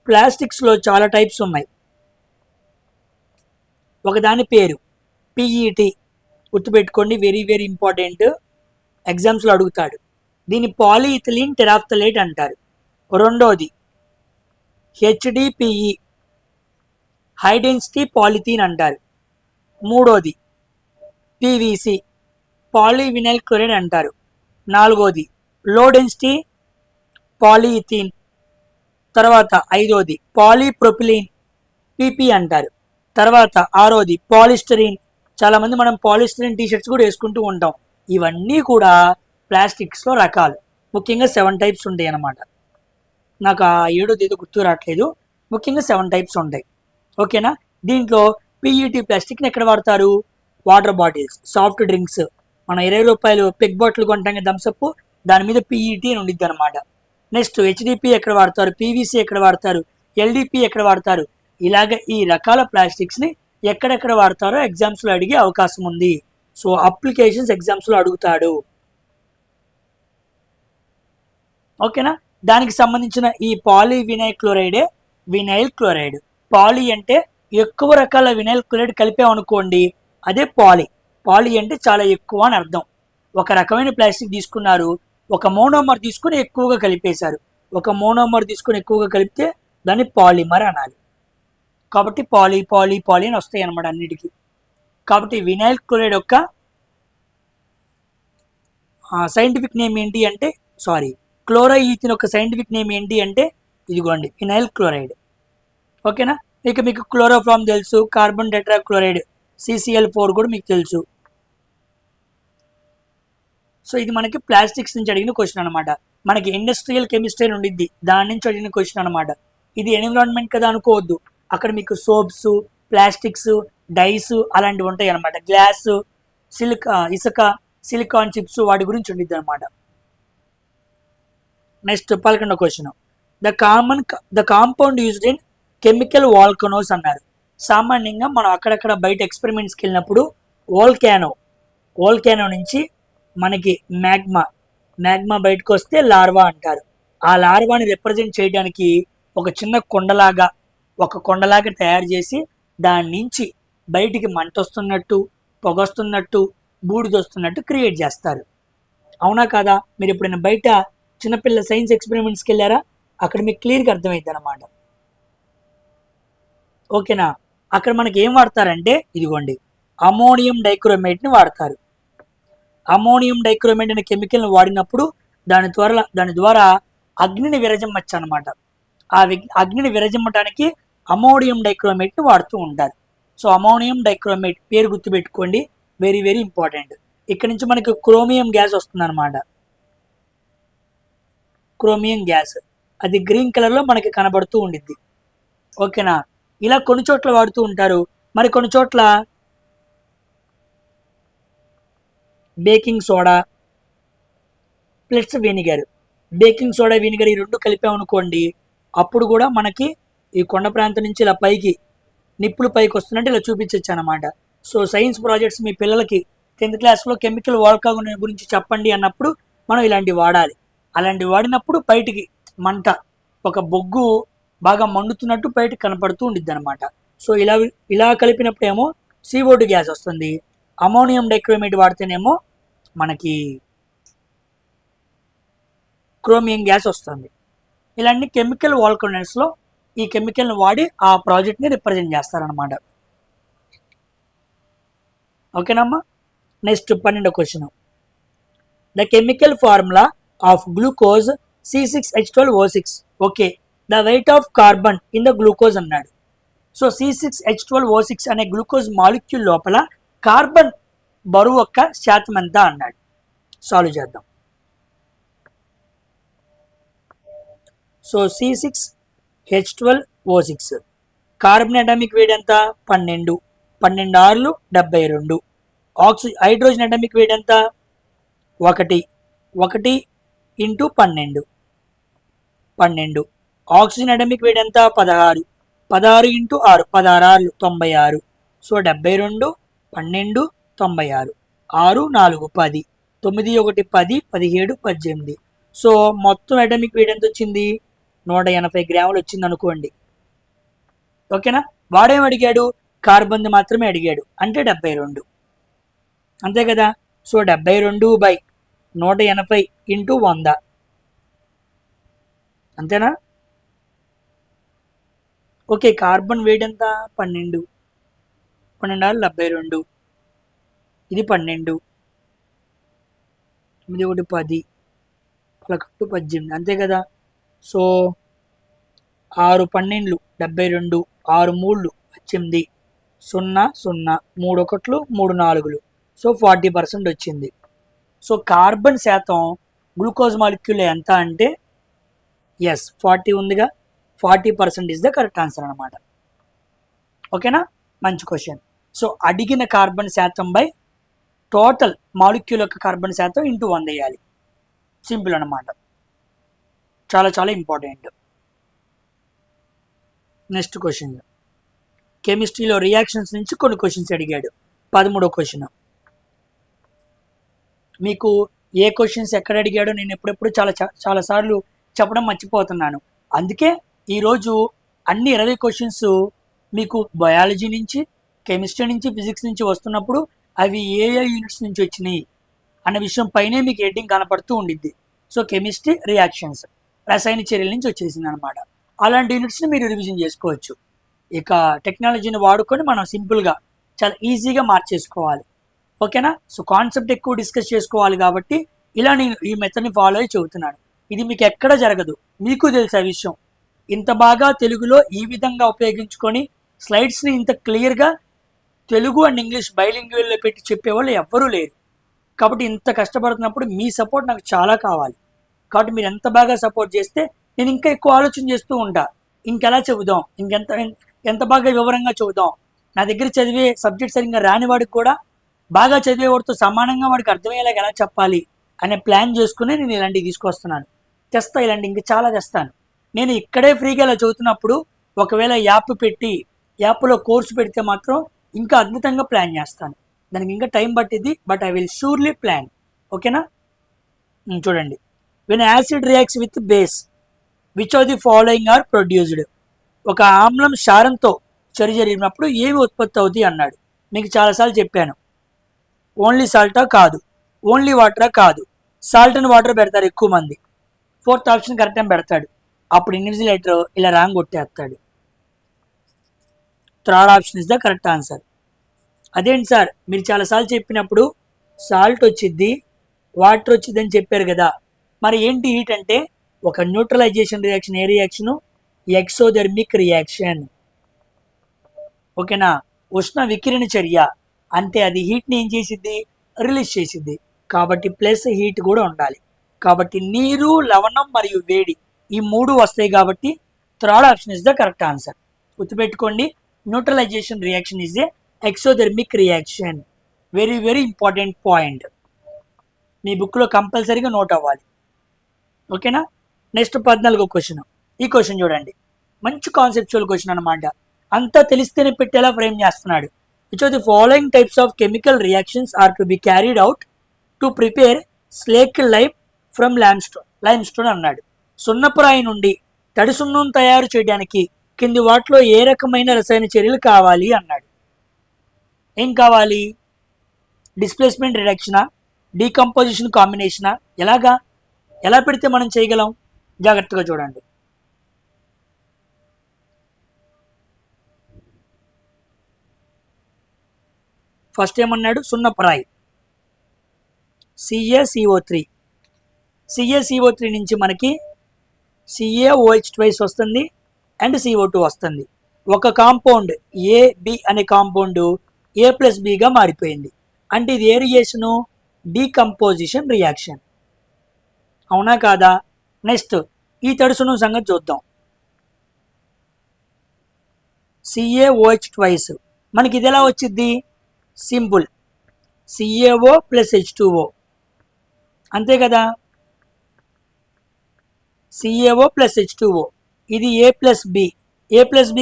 ప్లాస్టిక్స్లో చాలా టైప్స్ ఉన్నాయి. ఒకదాని పేరు పిఈటి, గుర్తుపెట్టుకోండి, వెరీ వెరీ ఇంపార్టెంట్, ఎగ్జామ్స్లో అడుగుతాడు. దీన్ని పాలీఇథిలీన్ టెరాఫ్థలేట్ అంటారు. రెండోది హెచ్డిపిఈ, హై డెన్సిటీ పాలిథీన్ అంటారు. మూడోది పివిసి, పాలీవినైల్ క్లోరైడ్ అంటారు. నాలుగోది లో డెన్సిటీ పాలీఇథీన్. తర్వాత ఐదోది పాలీప్రొపిలీన్, పిపి అంటారు. తర్వాత ఆరోది పాలిస్టరీన్. చాలామంది మనం పాలిస్టరీన్ టీషర్ట్స్ కూడా వేసుకుంటూ ఉంటాం. ఇవన్నీ కూడా ప్లాస్టిక్స్లో రకాలు. ముఖ్యంగా 7 టైప్స్ ఉంటాయి అన్నమాట. నాకు ఆ 7వ ఏదో గుర్తు రావట్లేదు. ముఖ్యంగా 7 టైప్స్ ఉంటాయి. ఓకేనా? దీంట్లో పిఈటి ప్లాస్టిక్ని ఎక్కడ వాడతారు? వాటర్ బాటిల్స్, సాఫ్ట్ డ్రింక్స్, మనం 20 రూపాయలు పెగ్ బాటిల్ కొంటాం కదా థమ్సప్, దాని మీద పిఈటి అని ఉండిద్ది అనమాట. నెక్స్ట్ హెచ్డిపి ఎక్కడ వాడతారు, పీవీసీ ఎక్కడ వాడతారు, ఎల్డిపి ఎక్కడ వాడతారు, ఇలాగ ఈ రకాల ప్లాస్టిక్స్ని ఎక్కడెక్కడ వాడతారో ఎగ్జామ్స్లో అడిగే అవకాశం ఉంది. సో అప్లికేషన్స్ ఎగ్జామ్స్లో అడుగుతాడు. ఓకేనా? దానికి సంబంధించిన ఈ పాలీవినైల్ క్లోరైడే వినైల్ క్లోరైడ్. పాలీ అంటే ఎక్కువ రకాల వినైల్ క్లోరైడ్ కలిపామనుకోండి, అదే పాలీ. పాలీ అంటే చాలా ఎక్కువ అని అర్థం. ఒక రకమైన ప్లాస్టిక్ తీసుకున్నారు, ఒక మోనోమర్ తీసుకుని ఎక్కువగా కలిపేశారు. ఒక మోనోమర్ తీసుకుని ఎక్కువగా కలిపితే దాన్ని పాలిమర్ అనాలి. కాబట్టి పాలీ పాలీ పాలీ అని వస్తాయి అన్నమాట అన్నిటికీ. కాబట్టి వినైల్ క్లోరైడ్ యొక్క సైంటిఫిక్ నేమ్ ఏంటి అంటే, క్లోరోఈథేన్ యొక్క సైంటిఫిక్ నేమ్ ఏంటి అంటే ఇదిగోండి, వినైల్ క్లోరైడ్. ఓకేనా? ఇక మీకు క్లోరోఫామ్ తెలుసు, కార్బన్ టెట్రాక్లోరైడ్ CCl4 కూడా మీకు తెలుసు. సో ఇది మనకి ప్లాస్టిక్స్ నుంచి అడిగిన క్వశ్చన్ అనమాట. మనకి ఇండస్ట్రియల్ కెమిస్ట్రీ ఉండిద్ది, దాని నుంచి అడిగిన క్వశ్చన్ అనమాట. ఇది ఎన్విరాన్మెంట్ కదా అనుకోవద్దు, అక్కడ మీకు సోప్స్, ప్లాస్టిక్స్, డైస్ అలాంటివి ఉంటాయి అనమాట. గ్లాస్, ఇసుక, సిలికాన్ చిప్స్, వాటి గురించి ఉండిద్ది అనమాట. నెక్స్ట్ 11వ question. The compound used in chemical volcanoes అన్నారు. సామాన్యంగా మనం అక్కడక్కడ బయట ఎక్స్పెరిమెంట్స్కి వెళ్ళినప్పుడు వోల్కానో నుంచి మనకి మ్యాగ్మా బయటకు వస్తే లార్వా అంటారు. ఆ లార్వాని రిప్రజెంట్ చేయడానికి ఒక చిన్న కొండలాగా తయారు చేసి దాని నుంచి బయటికి మంట వస్తున్నట్టు, పొగ వస్తున్నట్టు, బూడిద వస్తున్నట్టు క్రియేట్ చేస్తారు. అవునా కాదా? మీరు ఎప్పుడైనా బయట చిన్నపిల్ల సైన్స్ ఎక్స్పెరిమెంట్స్కి వెళ్ళారా? అక్కడ మీకు క్లియర్గా అర్థమైంది అనమాట. ఓకేనా? అక్కడ మనకి ఏం వాడతారంటే ఇదిగోండి, అమోనియం డైక్రోమేట్ని వాడతారు. అమోనియం డైక్రోమేట్ అనే కెమికల్ని వాడినప్పుడు దాని ద్వారా అగ్నిని విరజిమ్మచ్చు అనమాట. ఆ అగ్నిని విరజిమ్మటానికి అమోనియం డైక్రోమేట్ని వాడుతూ ఉంటారు. సో అమోనియం డైక్రోమేట్ పేరు గుర్తుపెట్టుకోండి, వెరీ వెరీ ఇంపార్టెంట్. ఇక్కడ నుంచి మనకి క్రోమియం గ్యాస్ వస్తుంది అనమాట. క్రోమియం గ్యాస్ అది గ్రీన్ కలర్లో మనకి కనబడుతూ ఉండిద్ది. ఓకేనా? ఇలా కొన్ని చోట్ల వాడుతూ ఉంటారు, మరి కొన్ని చోట్ల baking soda plus vinegar, baking soda vinegar ఈ రెండు కలిపామనుకోండి, అప్పుడు కూడా మనకి ఈ కొండ ప్రాంతం నుంచి ఇలా పైకి నిప్పులు పైకి వస్తున్నట్టు ఇలా చూపించవచ్చు అనమాట. సో సైన్స్ ప్రాజెక్ట్స్ మీ పిల్లలకి 10th క్లాస్లో కెమికల్ వాల్కాన్ గురించి చెప్పండి అన్నప్పుడు మనం ఇలాంటివి వాడాలి. అలాంటివి వాడినప్పుడు బయటికి మంట, ఒక బొగ్గు బాగా మండుతున్నట్టు బయటకు కనపడుతూ ఉండిద్ది అనమాట. సో ఇలా కలిపినప్పుడు ఏమో CO2 గ్యాస్ వస్తుంది, అమోనియం డైక్రోమేట్ వాడితేనేమో మనకి క్రోమియం గ్యాస్ వస్తుంది. ఇలాంటి కెమికల్ వాల్కనోస్లో ఈ కెమికల్ని వాడి ఆ ప్రాజెక్ట్ని రిప్రజెంట్ చేస్తారనమాట. ఓకేనమ్మా? నెక్స్ట్ 12వ question. The chemical formula of glucose C6H12O6. Okay, the weight of carbon in the glucose అన్నాడు. సో C6H12O6 అనే గ్లూకోజ్ మాలిక్యూల్ లోపల కార్బన్ బరువు యొక్క శాతం ఎంత అన్నాడు. సాల్వ్ చేద్దాం. So C6H12O6 carbon atomic weight ఎంత 12, 12 6 72. హైడ్రోజన్ అటామిక్ వెయిట్ ఎంత 1, 1 ఇంటూ 12, 12. ఆక్సిజన్ అటామిక్ వెయిట్ ఎంత 16, 16 ఇంటూ 6, 16 96. సో 72, 12, 96, 6 4 10, 9 1 10, 17 18. సో మొత్తం అటామిక్ వెయిట్ ఎంత వచ్చింది 180 గ్రాములు వచ్చింది అనుకోండి. ఓకేనా. వాడేం అడిగాడు, కార్బన్ మాత్రమే అడిగాడు, అంటే 72 అంతే కదా. సో 72/180 ఇంటూ 100 అంతేనా. ఓకే, కార్బన్ వెయిట్ ఎంత 12, 12 72, ఇది 12, 9 1 10, 11 18 అంతే కదా. సో 6 12 72, 6 3 18, 0 0 3 1 3 4. సో 40% వచ్చింది. సో కార్బన్ శాతం గ్లూకోజ్ మాలిక్యూల్ ఎంత అంటే ఎస్ 40 ఉందిగా, 40% ఇస్ ద కరెక్ట్ ఆన్సర్ అనమాట. ఓకేనా, మంచి క్వశ్చన్. సో అడిగిన కార్బన్ శాతం బై టోటల్ మాలిక్యూల్ యొక్క కార్బన్ శాతం ఇంటూ 100 వేయాలి. సింపుల్ అనమాట, చాలా చాలా ఇంపార్టెంట్. నెక్స్ట్ క్వశ్చన్, కెమిస్ట్రీలో రియాక్షన్స్ నుంచి కొన్ని క్వశ్చన్స్ అడిగాడు. 13వ క్వశ్చన్. మీకు ఏ క్వశ్చన్స్ ఎక్కడ అడిగాడో నేను ఎప్పుడెప్పుడు చాలా సార్లు చెప్పడం మర్చిపోతున్నాను. అందుకే ఈరోజు అన్ని 20 క్వశ్చన్స్ మీకు బయాలజీ నుంచి, కెమిస్ట్రీ నుంచి, ఫిజిక్స్ నుంచి వస్తున్నప్పుడు అవి ఏ యూనిట్స్ నుంచి వచ్చినాయి అన్న విషయం పైనే మీకు హెడ్డింగ్ కనపడుతూ ఉండిద్ది. సో కెమిస్ట్రీ రియాక్షన్స్, రసాయన చర్యల నుంచి వచ్చేసింది అనమాట. అలాంటి యూనిట్స్ని మీరు రివిజన్ చేసుకోవచ్చు. ఇక టెక్నాలజీని వాడుకొని మనం సింపుల్గా చాలా ఈజీగా మార్చేసుకోవాలి. ఓకేనా. సో కాన్సెప్ట్ ఎక్కువ డిస్కస్ చేసుకోవాలి కాబట్టి ఇలా నేను ఈ మెథడ్ని ఫాలో అయ్యి చెబుతున్నాను. ఇది మీకు ఎక్కడ జరగదు, మీకు తెలుసు ఆ విషయం. ఇంత బాగా తెలుగులో ఈ విధంగా ఉపయోగించుకొని స్లైడ్స్ని ఇంత క్లియర్గా తెలుగు అండ్ ఇంగ్లీష్ బైలింగ్వల్లో పెట్టి చెప్పేవాళ్ళు ఎవ్వరూ లేరు. కాబట్టి ఇంత కష్టపడుతున్నప్పుడు మీ సపోర్ట్ నాకు చాలా కావాలి. కాబట్టి మీరు ఎంత బాగా సపోర్ట్ చేస్తే నేను ఇంకా ఎక్కువ ఆలోచన చేస్తూ ఉంటా, ఇంకెలా చెబుదాం, ఎంత బాగా వివరంగా చెబుదాం. నా దగ్గర చదివే సబ్జెక్ట్ సరిగ్గా రాని వాడికి కూడా బాగా చదివేవాడితో సమానంగా వాడికి అర్థమయ్యేలాగా ఎలా చెప్పాలి అనే ప్లాన్ చేసుకుని నేను ఇలాంటివి తీసుకొస్తున్నాను. తెస్తా, ఇలాంటి ఇంకా చాలా తెస్తాను. నేను ఇక్కడే ఫ్రీగా ఇలా చదువుతున్నప్పుడు ఒకవేళ యాప్లో కోర్సు పెడితే మాత్రం ఇంకా అద్భుతంగా ప్లాన్ చేస్తాను. దానికి ఇంకా టైం పట్టింది, but I will surely plan. ఓకేనా. చూడండి, when acid reacts with base which of the following are produced. ఒక ఆమ్లం క్షారంతో చర్య జరిగినప్పుడు ఏమి ఉత్పత్తి అవుతాయి అన్నాడు. మీకు చాలాసార్లు చెప్పాను, ఓన్లీ సాల్టా కాదు, ఓన్లీ వాటరా కాదు, సాల్ట్ అండ్ వాటర్ పెడతారు ఎక్కువ మంది. 4th ఆప్షన్ కరెక్ట్ అని పెడతాడు. అప్పుడు ఇన్విజిలేటర్ ఇలా రాంగ్ కొట్టేస్తాడు. 3rd option is the correct answer. అదేంటి సార్, మీరు చాలాసార్లు చెప్పినప్పుడు సాల్ట్ వచ్చిద్ది, వాటర్ వచ్చింది అని చెప్పారు కదా, మరి ఏంటి హీట్ అంటే ఒక న్యూట్రలైజేషన్ రియాక్షన్. ఏ రియాక్షను? Exothermic reaction. ఓకేనా. ఉష్ణ వికిరణ చర్య అంటే అది హీట్ని ఏం చేసిద్ది? రిలీజ్ చేసిద్ది. కాబట్టి ప్లస్ హీట్ కూడా ఉండాలి. కాబట్టి నీరు, లవణం మరియు వేడి ఈ 3 వస్తాయి. కాబట్టి 3rd option is the correct answer. గుర్తుపెట్టుకోండి, neutralization reaction is a exothermic reaction. Very very important point, మీ బుక్లో కంపల్సరీగా నోట్ అవ్వాలి. ఓకేనా. నెక్స్ట్ 14వ క్వశ్చన్. ఈ క్వశ్చన్ చూడండి, మంచి కాన్సెప్చువల్ క్వశ్చన్ అనమాట. అంతా తెలిస్తేనే పెట్టేలా ఫ్రేమ్ చేస్తున్నాడు. Which of the following types of chemical reactions are to be carried out to prepare slake lime from limestone అన్నాడు. సున్నపురాయి నుండి తడి సున్నం తయారు చేయడానికి కింది వాటిలో ఏ రకమైన రసాయన చర్యలు కావాలి అన్నాడు. ఏం కావాలి? డిస్ప్లేస్మెంట్ రిడక్షనా, డీకంపోజిషన్ కాంబినేషనా, ఎలా పెడితే మనం చేయగలం? జాగ్రత్తగా చూడండి. ఫస్ట్ ఏమన్నాడు? సున్నపురాయి, CaCO3. CaCO3 నుంచి మనకి CaOH వస్తుంది అండ్ CO2 వస్తుంది. ఒక కాంపౌండ్ AB అనే కాంపౌండ్ A+Bగా మారిపోయింది. అంటే ఇది ఏ రియేషను? Decomposition reaction. అవునా కాదా? నెక్స్ట్ ఈ తడుసును సంగతి చూద్దాం. CaOH ట్వైస్ మనకి ఇది ఎలా వచ్చింది? సింపుల్ CaO + H2O అంతే కదా. CaO + H2O ఇది A+B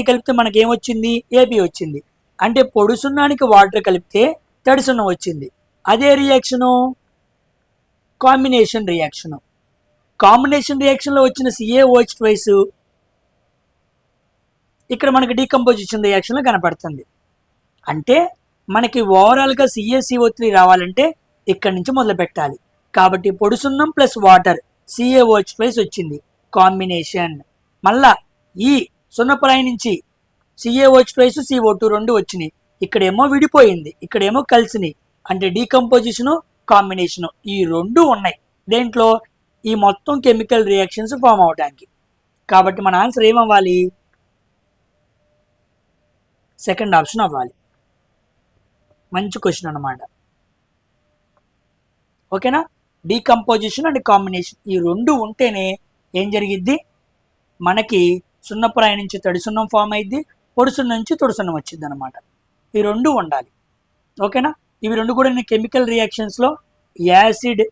కలిపితే మనకి ఏమొచ్చింది? AB వచ్చింది. అంటే పొడి సున్నానికి వాటర్ కలిపితే తడి సున్నం వచ్చింది. అదే రియాక్షను కాంబినేషన్ రియాక్షన్లో వచ్చిన CaOH ట్వైస్ ఇక్కడ మనకి డీకంపోజిషన్ రియాక్షన్లో కనపడుతుంది. అంటే మనకి ఓవరాల్గా CaCO3 రావాలంటే ఇక్కడి నుంచి మొదలు పెట్టాలి. కాబట్టి పొడి సున్నం ప్లస్ వాటర్ CaOH ట్వైస్ వచ్చింది కాంబినేషన్. మళ్ళా ఈ సున్నప్రాయి నుంచి CaOH ట్వైస్ CO2 రెండు వచ్చినాయి. ఇక్కడేమో విడిపోయింది, ఇక్కడేమో కలిసినాయి. అంటే డీకంపోజిషను కాంబినేషను ఈ రెండు ఉన్నాయి దేంట్లో? ఈ మొత్తం కెమికల్ రియాక్షన్స్ ఫామ్ అవడానికి. కాబట్టి మన ఆన్సర్ ఏమవ్వాలి? సెకండ్ ఆప్షన్ అవ్వాలి. మంచి క్వశ్చన్ అన్నమాట. ఓకేనా. డీకంపోజిషన్ అండ్ కాంబినేషన్ ఈ రెండు ఉంటేనే ఏం జరిగిద్ది? మనకి సున్నప్రాయి నుంచి తడి సున్నం ఫామ్ అయింది, పొడి సున్నం నుంచి తొడి సున్నం వచ్చింది అనమాట. ఈ రెండు ఉండాలి. ఓకేనా. ఇవి రెండు కూడా నేను కెమికల్ రియాక్షన్స్లో యాసిడ్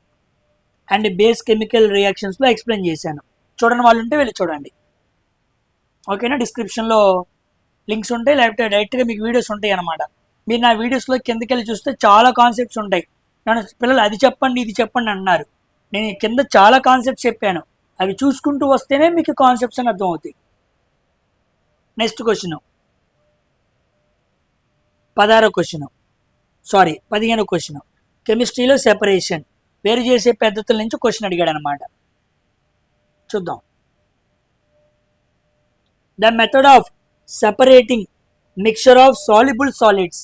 అండ్ బేస్ కెమికల్ రియాక్షన్స్లో ఎక్స్ప్లెయిన్ చేశాను. చూడని వాళ్ళు ఉంటే వెళ్ళి చూడండి. ఓకేనా. డిస్క్రిప్షన్లో లింక్స్ ఉంటాయి, లేకపోతే డైరెక్ట్గా మీకు వీడియోస్ ఉంటాయి అన్నమాట. మీరు నా వీడియోస్లో కిందకి వెళ్ళి చూస్తే చాలా కాన్సెప్ట్స్ ఉంటాయి. నన్ను పిల్లలు అది చెప్పండి ఇది చెప్పండి అన్నారు. నేను కింద చాలా కాన్సెప్ట్స్ చెప్పాను. అవి చూసుకుంటూ వస్తేనే మీకు కాన్సెప్ట్స్ అని అర్థం అవుతాయి. నెక్స్ట్ క్వశ్చన్ 15వ క్వశ్చన్. కెమిస్ట్రీలో సెపరేషన్ వేరు చేసే పద్ధతుల నుంచి క్వశ్చన్ అడిగాడు అనమాట. చూద్దాం. The method of separating mixture of soluble solids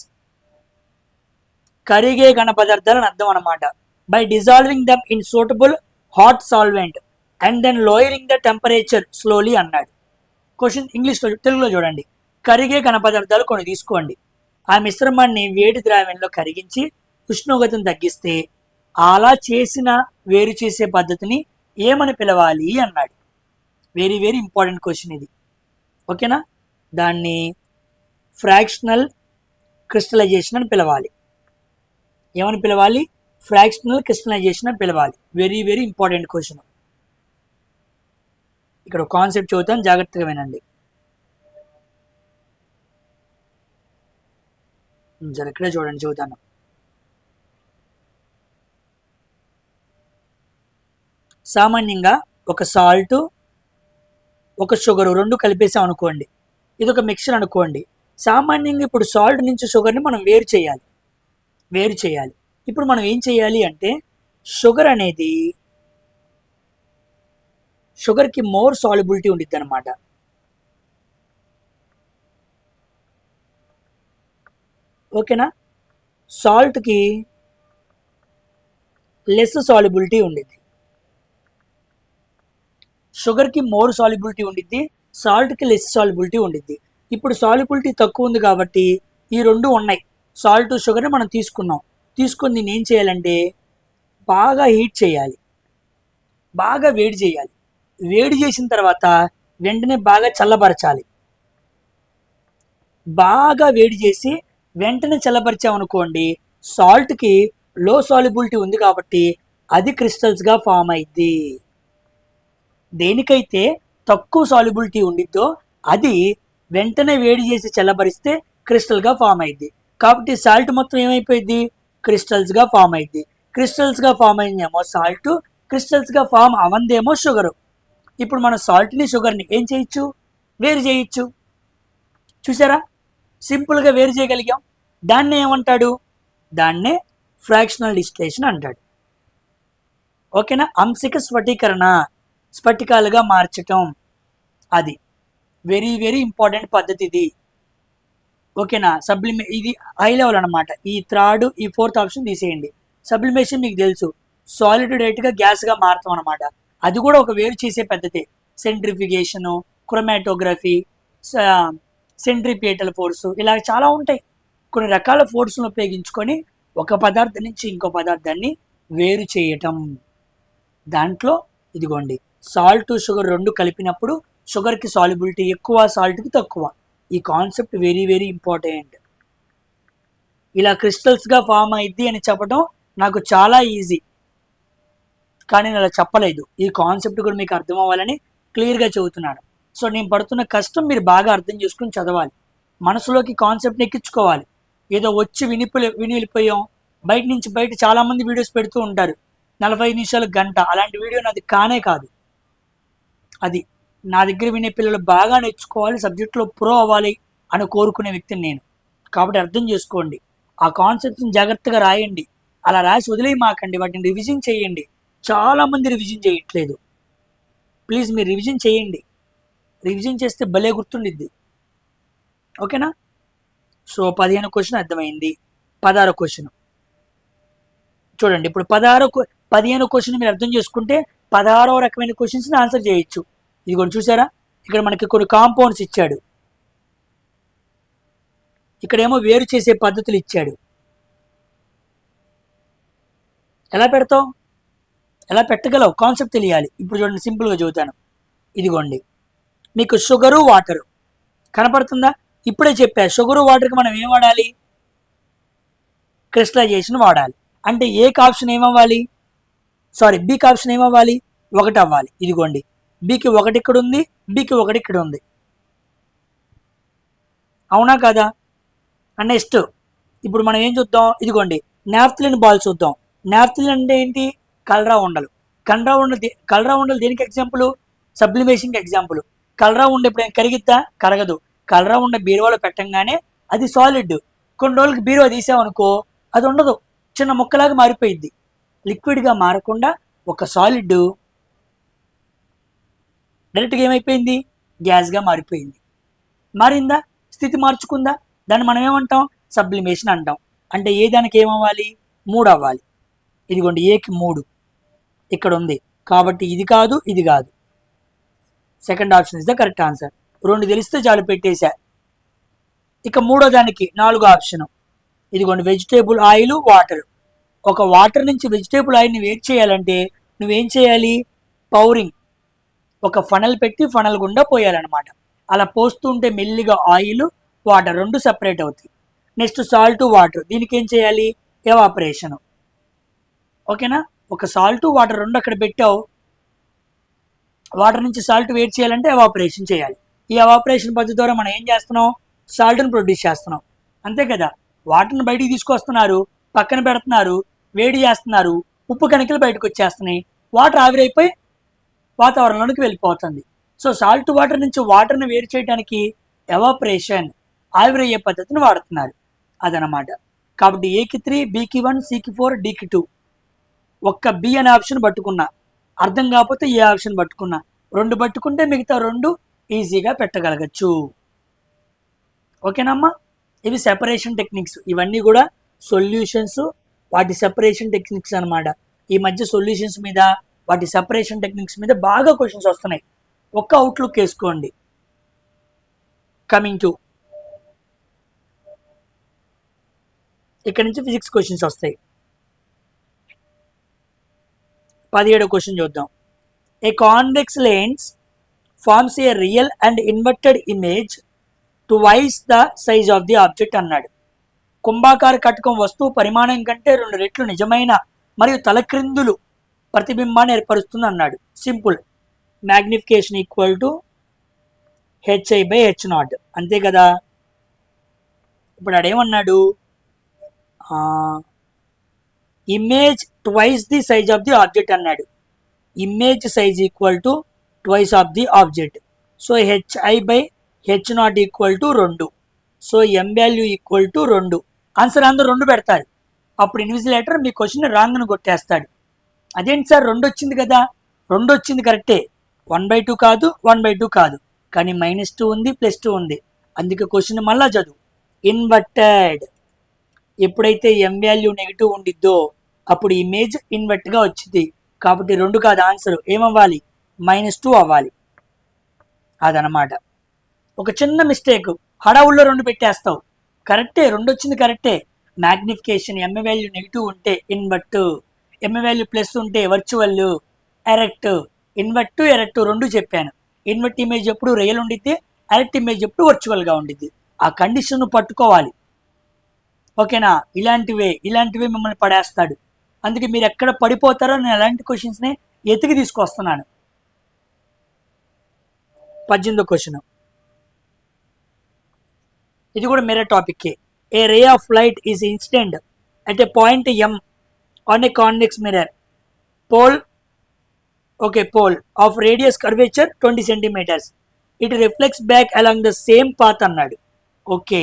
కరిగే ఘన పదార్థాలని అర్థం అనమాట. By dissolving them in suitable hot solvent and then lowering the temperature slowly అన్నాడు. క్వశ్చన్ ఇంగ్లీష్లో తెలుగులో చూడండి. కరిగే ఘన పదార్థాలు కొన్ని తీసుకోండి, ఆ మిశ్రమాన్ని వేడి ద్రావ్యంలో కరిగించి ఉష్ణోగ్రతను తగ్గిస్తే అలా చేసిన వేరు చేసే పద్ధతిని ఏమని పిలవాలి అన్నాడు. వెరీ వెరీ ఇంపార్టెంట్ క్వశ్చన్ ఇది. ఓకేనా. దాన్ని ఫ్రాక్షనల్ క్రిస్టలైజేషన్ అని పిలవాలి. ఏమని పిలవాలి? ఫ్రాక్షనల్ క్రిస్టలైజేషన్ అని పిలవాలి. Very very important question. ఇక్కడ కాన్సెప్ట్ చదువుతాను, జాగ్రత్తగా వినండి. ఇక్కడే చూడండి, చదువుతాను. సామాన్యంగా ఒక సాల్ట్ ఒక షుగర్ రెండు కలిపేసాం అనుకోండి, ఇది ఒక మిక్చర్ అనుకోండి. సామాన్యంగా ఇప్పుడు సాల్ట్ నుంచి షుగర్ని మనం వేరు చేయాలి. ఇప్పుడు మనం ఏం చేయాలి అంటే షుగర్కి మోర్ సాల్యుబిలిటీ ఉండిద్ది అనమాట. ఓకేనా. సాల్ట్కి లెస్ సాల్యుబిలిటీ ఉండిద్ది, షుగర్కి మోర్ సాల్యుబిలిటీ ఉండిద్ది, సాల్ట్కి లెస్ సాల్యుబిలిటీ ఉండిద్ది. ఇప్పుడు సాల్యుబిలిటీ తక్కువ ఉంది కాబట్టి ఈ రెండు ఉన్నాయి. సాల్ట్ షుగర్ని మనం తీసుకొని దీన్ని ఏం చేయాలంటే బాగా హీట్ చేయాలి, బాగా వేడి చేయాలి. వేడి చేసిన తర్వాత వెంటనే బాగా చల్లబరచాలి. బాగా వేడి చేసి వెంటనే చల్లబరిచామనుకోండి, సాల్ట్కి లో సాల్యుబిలిటీ ఉంది కాబట్టి అది క్రిస్టల్స్గా ఫామ్ అయింది. దేనికైతే తక్కువ సాల్యుబిలిటీ ఉండిద్దో అది వెంటనే వేడి చేసి చల్లబరిస్తే క్రిస్టల్గా ఫామ్ అయింది. కాబట్టి సాల్ట్ మొత్తం ఏమైపోయింది? క్రిస్టల్స్గా ఫామ్ అయింది. క్రిస్టల్స్గా ఫామ్ అయిందేమో సాల్ట్, క్రిస్టల్స్గా ఫామ్ అవందేమో షుగరు. ఇప్పుడు మనం సాల్ట్ని షుగర్ని ఏం చేయొచ్చు? వేరు చేయొచ్చు. చూసారా, సింపుల్గా వేరు చేయగలిగాం. దాన్నే ఏమంటాడు? దాన్నే ఫ్రాక్షనల్ డిస్టిలేషన్ అంటాడు. ఓకేనా. అంశిక స్ఫటీకరణ, స్ఫటికాలుగా మార్చటం, అది వెరీ వెరీ ఇంపార్టెంట్ పద్ధతి ఇది. ఓకేనా. ఇది హై లెవెల్ అనమాట. ఈ థర్డ్ ఈ ఫోర్త్ ఆప్షన్ తీసేయండి. సబ్లిమేషన్ మీకు తెలుసు, సాలిడ్ డైరెక్ట్గా గ్యాస్గా మారుతాం అనమాట. అది కూడా ఒక వేరు చేసే పద్ధతి. సెంట్రిఫిగేషను, క్రోమాటోగ్రఫీ, సెంట్రిపియేటల్ ఫోర్సు, ఇలా చాలా ఉంటాయి. కొన్ని రకాల ఫోర్స్ను ఉపయోగించుకొని ఒక పదార్థం నుంచి ఇంకో పదార్థాన్ని వేరు చేయటం. దాంట్లో ఇదిగోండి సాల్ట్ షుగర్ రెండు కలిపినప్పుడు షుగర్కి సాల్యుబిలిటీ ఎక్కువ, సాల్ట్కి తక్కువ. ఈ కాన్సెప్ట్ వెరీ వెరీ ఇంపార్టెంట్. ఇలా క్రిస్టల్స్గా ఫామ్ అయింది అని చెప్పడం నాకు చాలా ఈజీ, కానీ నేను అలా చెప్పలేదు. ఈ కాన్సెప్ట్ కూడా మీకు అర్థం అవ్వాలని క్లియర్గా చెబుతున్నాను. సో నేను పడుతున్న కష్టం మీరు బాగా అర్థం చేసుకుని చదవాలి, మనసులోకి కాన్సెప్ట్ని ఎక్కించుకోవాలి. ఏదో వచ్చి విని వెళ్ళిపోయాం. బయట చాలామంది వీడియోస్ పెడుతూ ఉంటారు 45 నిమిషాలు, గంట. అలాంటి వీడియో నాది కానే కాదు. అది నా దగ్గర వినే పిల్లలు బాగా నేర్చుకోవాలి, సబ్జెక్ట్లో ప్రో అవ్వాలి అని కోరుకునే వ్యక్తిని నేను. కాబట్టి అర్థం చేసుకోండి, ఆ కాన్సెప్ట్ని జాగ్రత్తగా రాయండి. అలా రాసి వదిలేయమాకండి, వాటిని రివిజన్ చేయండి. చాలామంది రివిజన్ చేయట్లేదు. ప్లీజ్ మీరు రివిజన్ చేయండి. రివిజన్ చేస్తే భలే గుర్తుండిద్ది. ఓకేనా? సో 15 క్వశ్చన్ అర్థమైంది. 16 క్వశ్చన్ చూడండి. ఇప్పుడు 15 క్వశ్చన్ మీరు అర్థం చేసుకుంటే 16వ రకమైన క్వశ్చన్స్ని ఆన్సర్ చేయొచ్చు. ఇది కూడా చూసారా, ఇక్కడ మనకి కొన్ని కాంపౌండ్స్ ఇచ్చాడు, ఇక్కడేమో వేరు చేసే పద్ధతులు ఇచ్చాడు. ఎలా పెడతావు, ఎలా పెట్టగలవు, కాన్సెప్ట్ తెలియాలి. ఇప్పుడు చూడండి, సింపుల్గా చెబుతాను. ఇదిగోండి మీకు షుగరు వాటరు కనపడుతుందా? ఇప్పుడే చెప్పా, షుగరు వాటర్కి మనం ఏం వాడాలి, క్రిస్టలైజేషన్ వాడాలి. అంటే ఏకి ఆప్షన్ ఏమవ్వాలి, బీకి ఆప్షన్ ఏమవ్వాలి, 1 అవ్వాలి. ఇదిగోండి బీకి 1 ఇక్కడ ఉంది, బీకి 1 ఇక్కడ ఉంది. అవునా కదా? అండ్ నెక్స్ట్ ఇప్పుడు మనం ఏం చూద్దాం, ఇదిగోండి నాఫ్థలిన్ బాల్ చూద్దాం. నాఫ్థలిన్ అంటే ఏంటి, కలరా ఉండలు. కలరా ఉండలు దేనికి ఎగ్జాంపుల్, సబ్లిమేషన్కి ఎగ్జాంపుల్. కలరా ఉండ ఎప్పుడైనా కరిగిద్దా, కరగదు. కలరా ఉండ బీరువాలో పెట్టంగానే అది సాలిడ్. కొన్ని రోజులకి బీరువా తీసామనుకో అది ఉండదు, చిన్న ముక్కలాగా మారిపోయింది. లిక్విడ్గా మారకుండా ఒక సాలిడ్ డైరెక్ట్గా ఏమైపోయింది, గ్యాస్గా మారిపోయింది. మారిందా, స్థితి మార్చుకుందా, దాన్ని మనం ఏమంటాం, సబ్లిమేషన్ అంటాం. అంటే ఏ దానికి ఏమవ్వాలి, 3 అవ్వాలి. ఇదిగోండి ఏకి 3 ఇక్కడ ఉంది, కాబట్టి ఇది కాదు ఇది కాదు. Second option is the correct answer. 2 తెలిస్తే చాలు, పెట్టేశా. ఇక మూడో దానికి 4వ ఆప్షన్, ఇదిగోండి వెజిటేబుల్ ఆయిల్, వాటర్. ఒక వాటర్ నుంచి వెజిటేబుల్ ఆయిల్ని వేరు చేయాలంటే నువ్వేం చేయాలి, పౌరింగ్, ఒక ఫనల్ పెట్టి ఫనల్ గుండా పోయాలన్నమాట. అలా పోస్తూ ఉంటే మెల్లిగా ఆయిల్, వాటర్ 2 సపరేట్ అవుతాయి. నెక్స్ట్ సాల్ట్, వాటర్, దీనికి ఏం చేయాలి, ఎవాపరేషన్. ఓకేనా? ఒక సాల్ట్, వాటర్ 2 అక్కడ పెట్టావు, వాటర్ నుంచి సాల్ట్ వేరు చేయాలంటే ఎవాపరేషన్ చేయాలి. ఈ ఎవాపరేషన్ పద్ధతి ద్వారా మనం ఏం చేస్తున్నాం, సాల్ట్ని ప్రొడ్యూస్ చేస్తున్నాం. అంతే కదా? వాటర్ని బయటికి తీసుకొస్తున్నారు, పక్కన పెడుతున్నారు, వేడి చేస్తున్నారు, ఉప్పు కణికలు బయటకు వచ్చేస్తున్నాయి, వాటర్ ఆవిరైపోయి వాతావరణంలోకి వెళ్ళిపోతుంది. సో సాల్ట్ వాటర్ నుంచి వాటర్ని వేరు చేయడానికి ఎవాపరేషన్, ఆవిరయ్యే పద్ధతిని వాడుతున్నారు. అదనమాట. కాబట్టి ఏకి 3, బీకి 1, సికి 4, డీకి 2. ఒక్క బి అనే ఆప్షన్ పట్టుకున్నా, అర్థం కాకపోతే ఏ ఆప్షన్ పట్టుకున్నా. 2 పట్టుకుంటే మిగతా 2 ఈజీగా పెట్టగలగచ్చు. ఓకేనమ్మా? ఇవి సెపరేషన్ టెక్నిక్స్. ఇవన్నీ కూడా సొల్యూషన్స్, వాటి సెపరేషన్ టెక్నిక్స్ అనమాట. ఈ మధ్య సొల్యూషన్స్ మీద, వాటి సెపరేషన్ టెక్నిక్స్ మీద బాగా క్వశ్చన్స్ వస్తున్నాయి. ఒక్క అవుట్లుక్ వేసుకోండి. కమింగ్ టు ఇక్కడ నుంచి ఫిజిక్స్ క్వశ్చన్స్ వస్తాయి. 17వ క్వశ్చన్ చూద్దాం. A convex lens forms a real and inverted image twice the size of the object అన్నాడు. కుంభాకార కటకం వస్తువు పరిమాణం కంటే 2 రెట్లు నిజమైన మరియు తలక్రిందులు ప్రతిబింబాన్ని ఏర్పరుస్తుంది అన్నాడు. Simple, magnification equal to HI/H0, అంతే కదా? ఇప్పుడు ఆడేమన్నాడు, image twice the size of the object అన్నాడు. Image size equal to twice of the object. So HI/H0 equal to 2. So M value equal to 2. Answer అందరూ 2 పెడతారు. అప్పుడు ఇన్విజిలేటర్ మీ క్వశ్చన్ రాంగ్ అని కొట్టేస్తాడు. అదేంటి సార్ 2 వచ్చింది కదా, 2 వచ్చింది కరెక్టే, 1/2 కాదు, 1/2 కాదు, కానీ -2 ఉంది, +2 ఉంది. అందుకే క్వశ్చన్ మళ్ళా చదువు. ఇన్వర్టెడ్, ఎప్పుడైతే M వాల్యూ నెగిటివ్ ఉండిద్దో అప్పుడు ఇమేజ్ ఇన్వర్ట్గా వచ్చింది. కాబట్టి 2 కాదు ఆన్సర్, ఏమవ్వాలి, -2 అవ్వాలి. అదనమాట. ఒక చిన్న మిస్టేక్, హడావుల్లో 2 పెట్టేస్తావు. కరెక్టే, రెండు వచ్చింది కరెక్టే. మ్యాగ్నిఫికేషన్ ఎంఏ వాల్యూ నెగిటివ్ ఉంటే ఇన్వర్ట్, ఎంఏ వాల్యూ ప్లస్ ఉంటే వర్చువల్, ఎరెక్ట్. ఇన్వర్ట్ ఎరెక్ట్ రెండు చెప్పాను. ఇన్వర్ట్ ఇమేజ్ ఎప్పుడు రియల్ ఉండిద్ది, ఎరెక్ట్ ఇమేజ్ ఎప్పుడు వర్చువల్గా ఉండిద్ది. ఆ కండిషన్ పట్టుకోవాలి. ఓకేనా? ఇలాంటివే మిమ్మల్ని పడేస్తాడు. అందుకే మీరు ఎక్కడ పడిపోతారో నేను అలాంటి క్వశ్చన్స్ని ఎతికి తీసుకొస్తున్నాను. 18వ క్వశ్చన్, ఇది కూడా మిర్రర్ టాపిక్కే. A ray of light is incident at a point M on a convex mirror pole of radius curvature 20 centimetres. It reflects back along the same path అన్నాడు. ఓకే,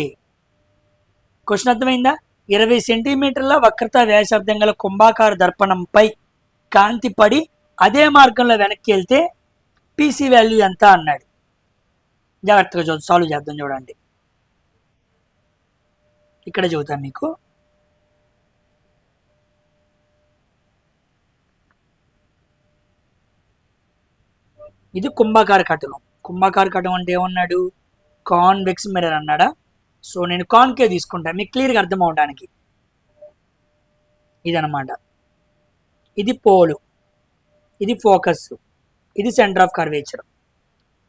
క్వశ్చన్ అర్థమైందా? 20 సెంటీమీటర్ల వక్రత వ్యాసార్థం గల కుంభాకార దర్పణంపై కాంతి పడి అదే మార్గంలో వెనక్కి వెళ్తే పీసీ వాల్యూ ఎంత అన్నాడు. జాగ్రత్తగా సాల్వ్ చేద్దాం. చూడండి, ఇక్కడ చదువుతాను మీకు. ఇది కుంభాకార కటకం. కుంభాకార కటకం అంటే ఏమన్నాడు? కాన్వెక్స్ మిర్రర్ అన్నాడా? సో నేను కాన్కేవ్ తీసుకుంటాను మీకు క్లియర్గా అర్థం అవడానికి. ఇదనమాట, ఇది పోలు, ఇది ఫోకస్, ఇది సెంటర్ ఆఫ్ కర్వేచర్.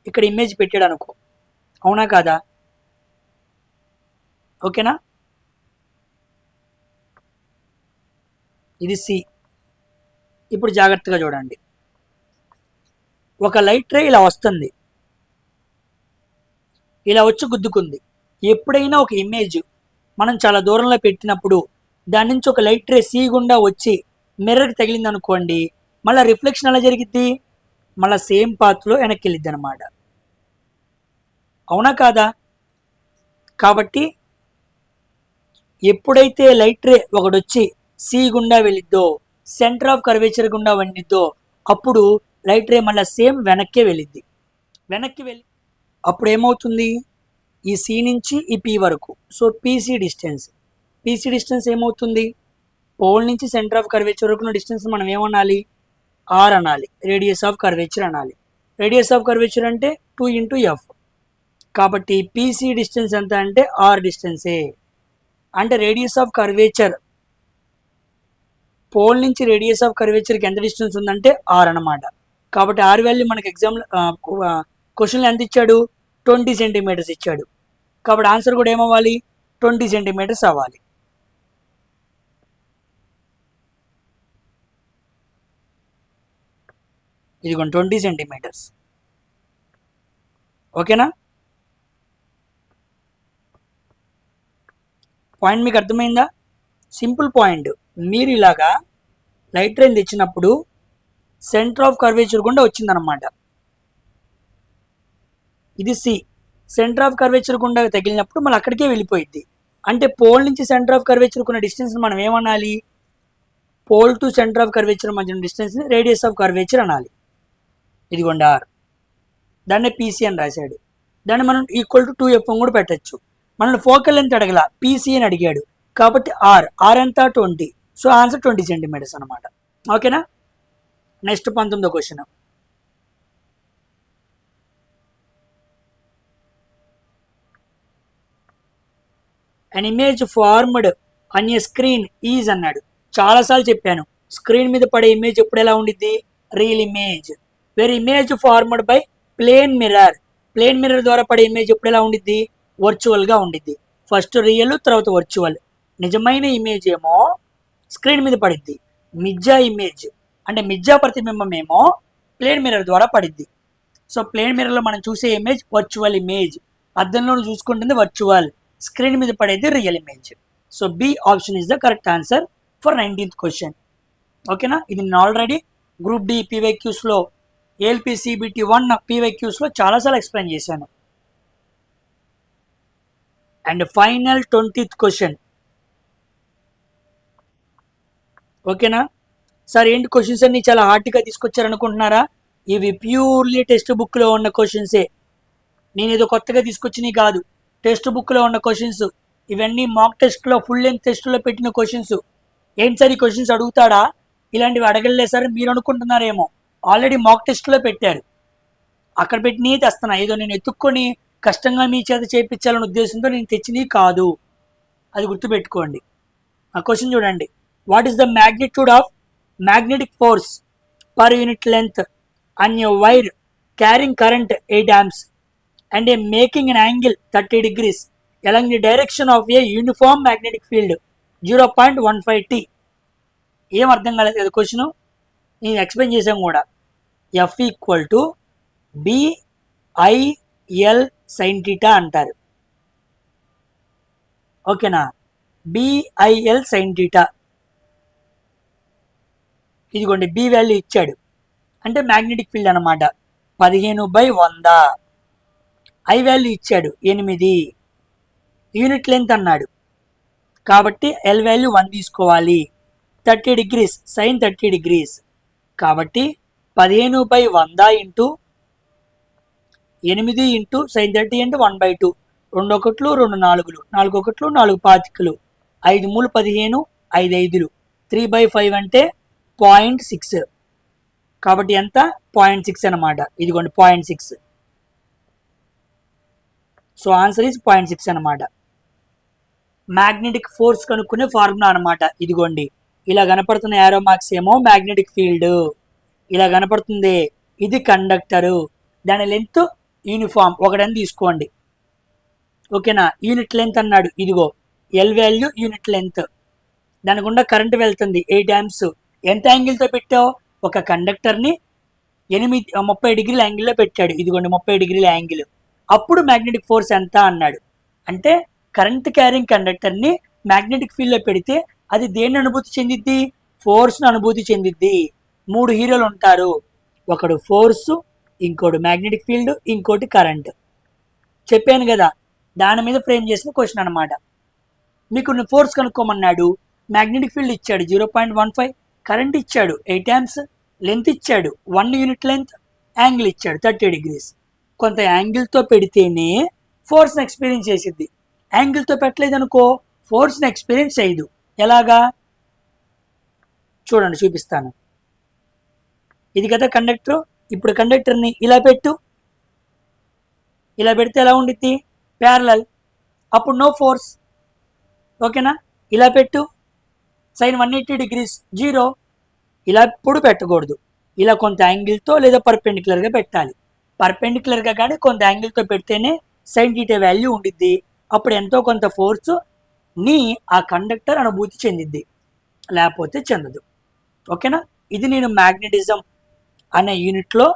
ఇక్కడ ఇమేజ్ పెట్టాడు అనుకో, అవునా కాదా? ఓకేనా? ఇది సి. ఇప్పుడు జాగ్రత్తగా చూడండి, ఒక లైట్ రే ఇలా వస్తుంది, ఇలా వచ్చి గుద్దుకుంది. ఎప్పుడైనా ఒక ఇమేజ్ మనం చాలా దూరంలో పెట్టినప్పుడు దాని నుంచి ఒక లైట్ రే సి గుండా వచ్చి మిర్రర్కి తగిలింది అనుకోండి, మళ్ళీ రిఫ్లెక్షన్ ఎలా జరిగిద్ది? మళ్ళీ సేమ్ పాత్లో వెనక్కి వెళ్ళిద్ది అనమాట. అవునా కాదా? కాబట్టి ఎప్పుడైతే లైట్ రే ఒకటి వచ్చి సి గుండా వెళ్ళిద్దో, సెంటర్ ఆఫ్ కర్వేచర్ గుండా వండిద్దో, అప్పుడు లైట్ రే మళ్ళీ సేమ్ వెనక్కే వెళ్ళిద్ది. వెనక్కి వెళ్ళి అప్పుడు ఏమవుతుంది? ఈ సి నుంచి ఈ పి వరకు, సో పీసీ డిస్టెన్స్ ఏమవుతుంది? పోల్ నుంచి సెంటర్ ఆఫ్ కర్వేచర్ వరకు డిస్టెన్స్ మనం ఏమనాలి? ఆర్ అనాలి. రేడియస్ ఆఫ్ కర్వేచర్ అనాలి. రేడియస్ ఆఫ్ కర్వేచర్ అంటే 2 × F. కాబట్టి పీసీ డిస్టెన్స్ ఎంత అంటే ఆర్ డిస్టెన్సే. అంటే రేడియస్ ఆఫ్ కర్వేచర్, పోల్ నుంచి రేడియస్ ఆఫ్ కర్వేచర్కి ఎంత డిస్టెన్స్ ఉందంటే ఆర్ అనమాట. కాబట్టి ఆర్ వాల్యూ మనకి ఎగ్జామ్ క్వశ్చన్లో ఎంత ఇచ్చాడు? 20 సెంటీమీటర్స్ ఇచ్చాడు. కాబట్టి ఆన్సర్ కూడా ఏమవ్వాలి? 20 సెంటీమీటర్స్ అవ్వాలి. ఇదిగోండి 20 సెంటీమీటర్స్. ఓకేనా? పాయింట్ మీకు అర్థమైందా? Simple point. మీరు ఇలాగా లైట్ రేంజ్ తెచ్చినప్పుడు సెంటర్ ఆఫ్ కర్వేచర్ గుండా వచ్చిందనమాట. ఇది సి. సెంటర్ ఆఫ్ కర్వేచర్ గుండా తగిలినప్పుడు మళ్ళీ అక్కడికే వెళ్ళిపోయింది. అంటే పోల్ నుంచి సెంటర్ ఆఫ్ కర్వేచర్ ఉన్న డిస్టెన్స్ మనం ఏమనాలి? Pole to centre of curvature మధ్య డిస్టెన్స్ని రేడియస్ ఆఫ్ కర్వేచర్ అనాలి. ఇదిగోండి ఆర్, దాన్నే పీసీ అని రాశాడు. దాన్ని మనం ఈక్వల్ టు 2F కూడా పెట్టచ్చు. మనల్ని ఫోకల్ ఎంత అడగల, పీసీ అని అడిగాడు. కాబట్టి ఆర్ ఎంత? 20. సో ఆన్సర్ 20 సెంటీమీటర్స్ అనమాట. ఓకేనా? నెక్స్ట్ 19వ question. An image formed on a screen is అన్నాడు. చాలాసార్లు చెప్పాను, స్క్రీన్ మీద పడే ఇమేజ్ ఎప్పుడు ఎలా ఉండిద్ది? Real image. Where image formed by plane mirror ద్వారా పడే ఇమేజ్ ఎప్పుడు ఎలా ఉండిద్ది? వర్చువల్గా ఉండిద్ది. ఫస్ట్ రియల్, తర్వాత వర్చువల్. నిజమైన ఇమేజ్ ఏమో స్క్రీన్ మీద పడిద్ది. మిథ్యా ఇమేజ్ అంటే మిథ్యా ప్రతిబింబం ఏమో ప్లేన్ మిర్రర్ ద్వారా పడిద్ది. సో ప్లేన్ మిర్రర్లో మనం చూసే ఇమేజ్ వర్చువల్ ఇమేజ్, అద్దంలో చూసుకుంటుంది వర్చువల్, స్క్రీన్ మీద పడేది real image. So B option is the correct answer for 19th question. ఓకేనా? ఇది నేను ఆల్రెడీ గ్రూప్ డి పీవైక్యూస్లో, ఏఎల్పి సిబిటి 1 పీవైక్యూస్లో చాలాసార్లు ఎక్స్ప్లెయిన్ చేశాను. And final 20th question. ఓకేనా సార్? ఏంటి క్వశ్చన్స్ అన్ని చాలా హార్డ్గా తీసుకొచ్చారనుకుంటున్నారా? ఇవి ప్యూర్లీ టెక్స్ట్ బుక్లో ఉన్న క్వశ్చన్సే. నేను ఏదో కొత్తగా తీసుకొచ్చినవి కాదు, టెక్స్ట్ బుక్లో ఉన్న క్వశ్చన్స్. ఇవన్నీ మాక్ టెస్ట్లో, ఫుల్ లెంత్ టెస్ట్లో పెట్టిన క్వశ్చన్స్. ఏంటి సార్ ఈ క్వశ్చన్స్ అడుగుతాడా? ఇలాంటివి అడగలేదు సార్ మీరు అనుకుంటున్నారేమో. ఆల్రెడీ మాక్ టెస్ట్లో పెట్టారు, అక్కడ పెట్టినవి తెస్తున్నా. ఏదో నేను ఎత్తుక్కొని కష్టంగా మీ చేత చేయించాలనే ఉద్దేశంతో నేను తెచ్చినవి కాదు. అది గుర్తుపెట్టుకోండి. ఆ క్వశ్చన్ చూడండి. What is the magnitude of magnetic force per unit length on a wire carrying current 8 amps and a making an angle 30 degrees along the direction of a uniform magnetic field 0.15 t. ఏం అర్థం కాలేదు కదా క్వశ్చన్, నేను ఎక్స్ప్లెయిన్ చేసాం కూడా. F equal to BIL sin theta అంటారు. ఓకేనా, BIL sin theta. ఇదిగోండి B వాల్యూ ఇచ్చాడు అంటే మ్యాగ్నెటిక్ ఫీల్డ్ అనమాట 15/100. I వాల్యూ ఇచ్చాడు 8, యూనిట్ లెంత్ అన్నాడు కాబట్టి L వాల్యూ 1 తీసుకోవాలి. 30 degrees sin 30 degrees కాబట్టి 15/100 ఇంటూ 8 ఇంటూ sin 30 అంటే 1/2. 2 1 2 4 4 1 4 25 5 3 15 5 5 3/5 అంటే 0.6. కాబట్టి ఎంత 0.6 అనమాట. ఇదిగోండి 0.6. సో ఆన్సర్ ఈజ్ 0.6 అనమాట. మ్యాగ్నెటిక్ ఫోర్స్ కనుక్కునే ఫార్ములా అనమాట. ఇదిగోండి ఇలా కనపడుతున్న యారో మార్క్స్ ఏమో మ్యాగ్నెటిక్ ఫీల్డ్, ఇలా కనపడుతుంది ఇది కండక్టరు, దాని లెంత్ యూనిఫామ్ ఒకటని తీసుకోండి. ఓకేనా, యూనిట్ లెంత్ అన్నాడు, ఇదిగో ఎల్ వాల్యూ యూనిట్ లెంత్, దాని గుండా కరెంట్ వెళ్తుంది 8 amps. ఎంత యాంగిల్తో పెట్టావు, ఒక కండక్టర్ని 30 డిగ్రీల యాంగిల్లో పెట్టాడు, ఇదిగోండి 30 డిగ్రీల యాంగిల్. అప్పుడు మ్యాగ్నెటిక్ ఫోర్స్ ఎంత అన్నాడు. అంటే కరెంట్ క్యారింగ్ కండక్టర్ని మ్యాగ్నెటిక్ ఫీల్డ్లో పెడితే అది దేన్ని అనుభూతి చెందిద్ది, ఫోర్స్ను అనుభూతి చెందిద్ది. 3 హీరోలు ఉంటారు, ఒకడు ఫోర్సు, ఇంకోటి మ్యాగ్నెటిక్ ఫీల్డ్, ఇంకోటి కరెంట్. చెప్పాను కదా, దాని మీద ఫ్రేమ్ చేసిన క్వశ్చన్ అనమాట. మీకు ఫోర్స్ కనుక్కోమన్నాడు, మ్యాగ్నెటిక్ ఫీల్డ్ ఇచ్చాడు 0.15, కరెంట్ ఇచ్చాడు 8 amps, లెంత్ ఇచ్చాడు 1 యూనిట్ లెంత్, యాంగిల్ ఇచ్చాడు 30 degrees. కొంత యాంగిల్తో పెడితేనే ఫోర్స్ని ఎక్స్పీరియన్స్ చేసిద్ది. యాంగిల్తో పెట్టలేదు అనుకో ఫోర్స్ని ఎక్స్పీరియన్స్ చేయదు. ఎలాగా చూడండి, చూపిస్తాను. ఇది కదా కండక్టర్. ఇప్పుడు కండక్టర్ని ఇలా పెట్టు, ఇలా పెడితే ఎలా ఉండిద్ది, ప్యారలల్, అప్పుడు నో ఫోర్స్. ఓకేనా, ఇలా పెట్టు sin 180 degrees 0, ఇలా ఎప్పుడు పెట్టకూడదు. ఇలా కొంత యాంగిల్తో లేదా పర్పెండిక్యులర్గా పెట్టాలి. పర్పెండిక్యులర్గా కానీ కొంత యాంగిల్తో పెడితేనే sin θ వాల్యూ ఉండిద్ది. అప్పుడు ఎంతో కొంత ఫోర్స్ ని ఆ కండక్టర్ అనుభూతి చెందిద్ది, లేకపోతే చెందదు. ఓకేనా, ఇది నేను మ్యాగ్నెటిజం అనే యూనిట్లో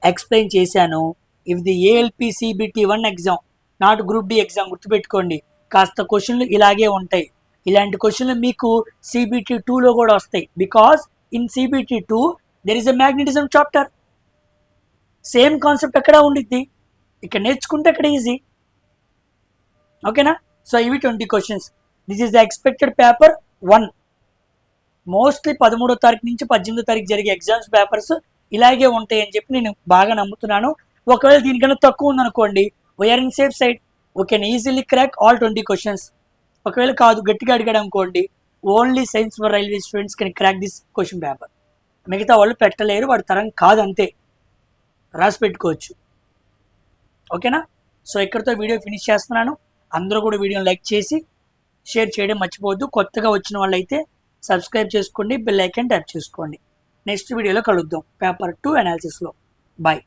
ఎక్స్ప్లెయిన్ చేశాను. ఇది ALP CBT1 exam, not group D exam, గుర్తుపెట్టుకోండి. కాస్త క్వశ్చన్లు ఇలాగే ఉంటాయి. ఇలాంటి క్వశ్చన్లు మీకు CBT2లో కూడా వస్తాయి. Because in CBT2 there is a magnetism chapter. Same concept ఎక్కడ ఉండిద్ది, ఇక్కడ నేర్చుకుంటే అక్కడ ఈజీ. ఓకేనా, సో ఇవి 20 questions. This is the expected paper 1. Mostly 13వ తారీఖు నుంచి 18వ తారీఖు జరిగే ఎగ్జామ్స్ పేపర్స్ ఇలాగే ఉంటాయి అని చెప్పి నేను బాగా నమ్ముతున్నాను. ఒకవేళ దీనికన్నా తక్కువ ఉందనుకోండి, we're in safe side, we can easily crack all 20 questions. ఒకవేళ కాదు, గట్టిగా అడిగాడు అనుకోండి, only science for railway students can crack this question paper. మిగతా వాళ్ళు పెట్టలేరు, వాడి తరం కాదు, అంతే, రాసి పెట్టుకోవచ్చు. ఓకేనా, సో ఇక్కడితో వీడియో ఫినిష్ చేస్తున్నాను. అందరూ కూడా వీడియోని లైక్ చేసి షేర్ చేయడం మర్చిపోవద్దు. కొత్తగా వచ్చిన వాళ్ళైతే సబ్స్క్రైబ్ చేసుకోండి, బెల్ ఐకాన్ ట్యాప్ చేసుకోండి. నెక్స్ట్ వీడియోలో కలుద్దాం పేపర్ 2 అనాలిసిస్లో. బాయ్.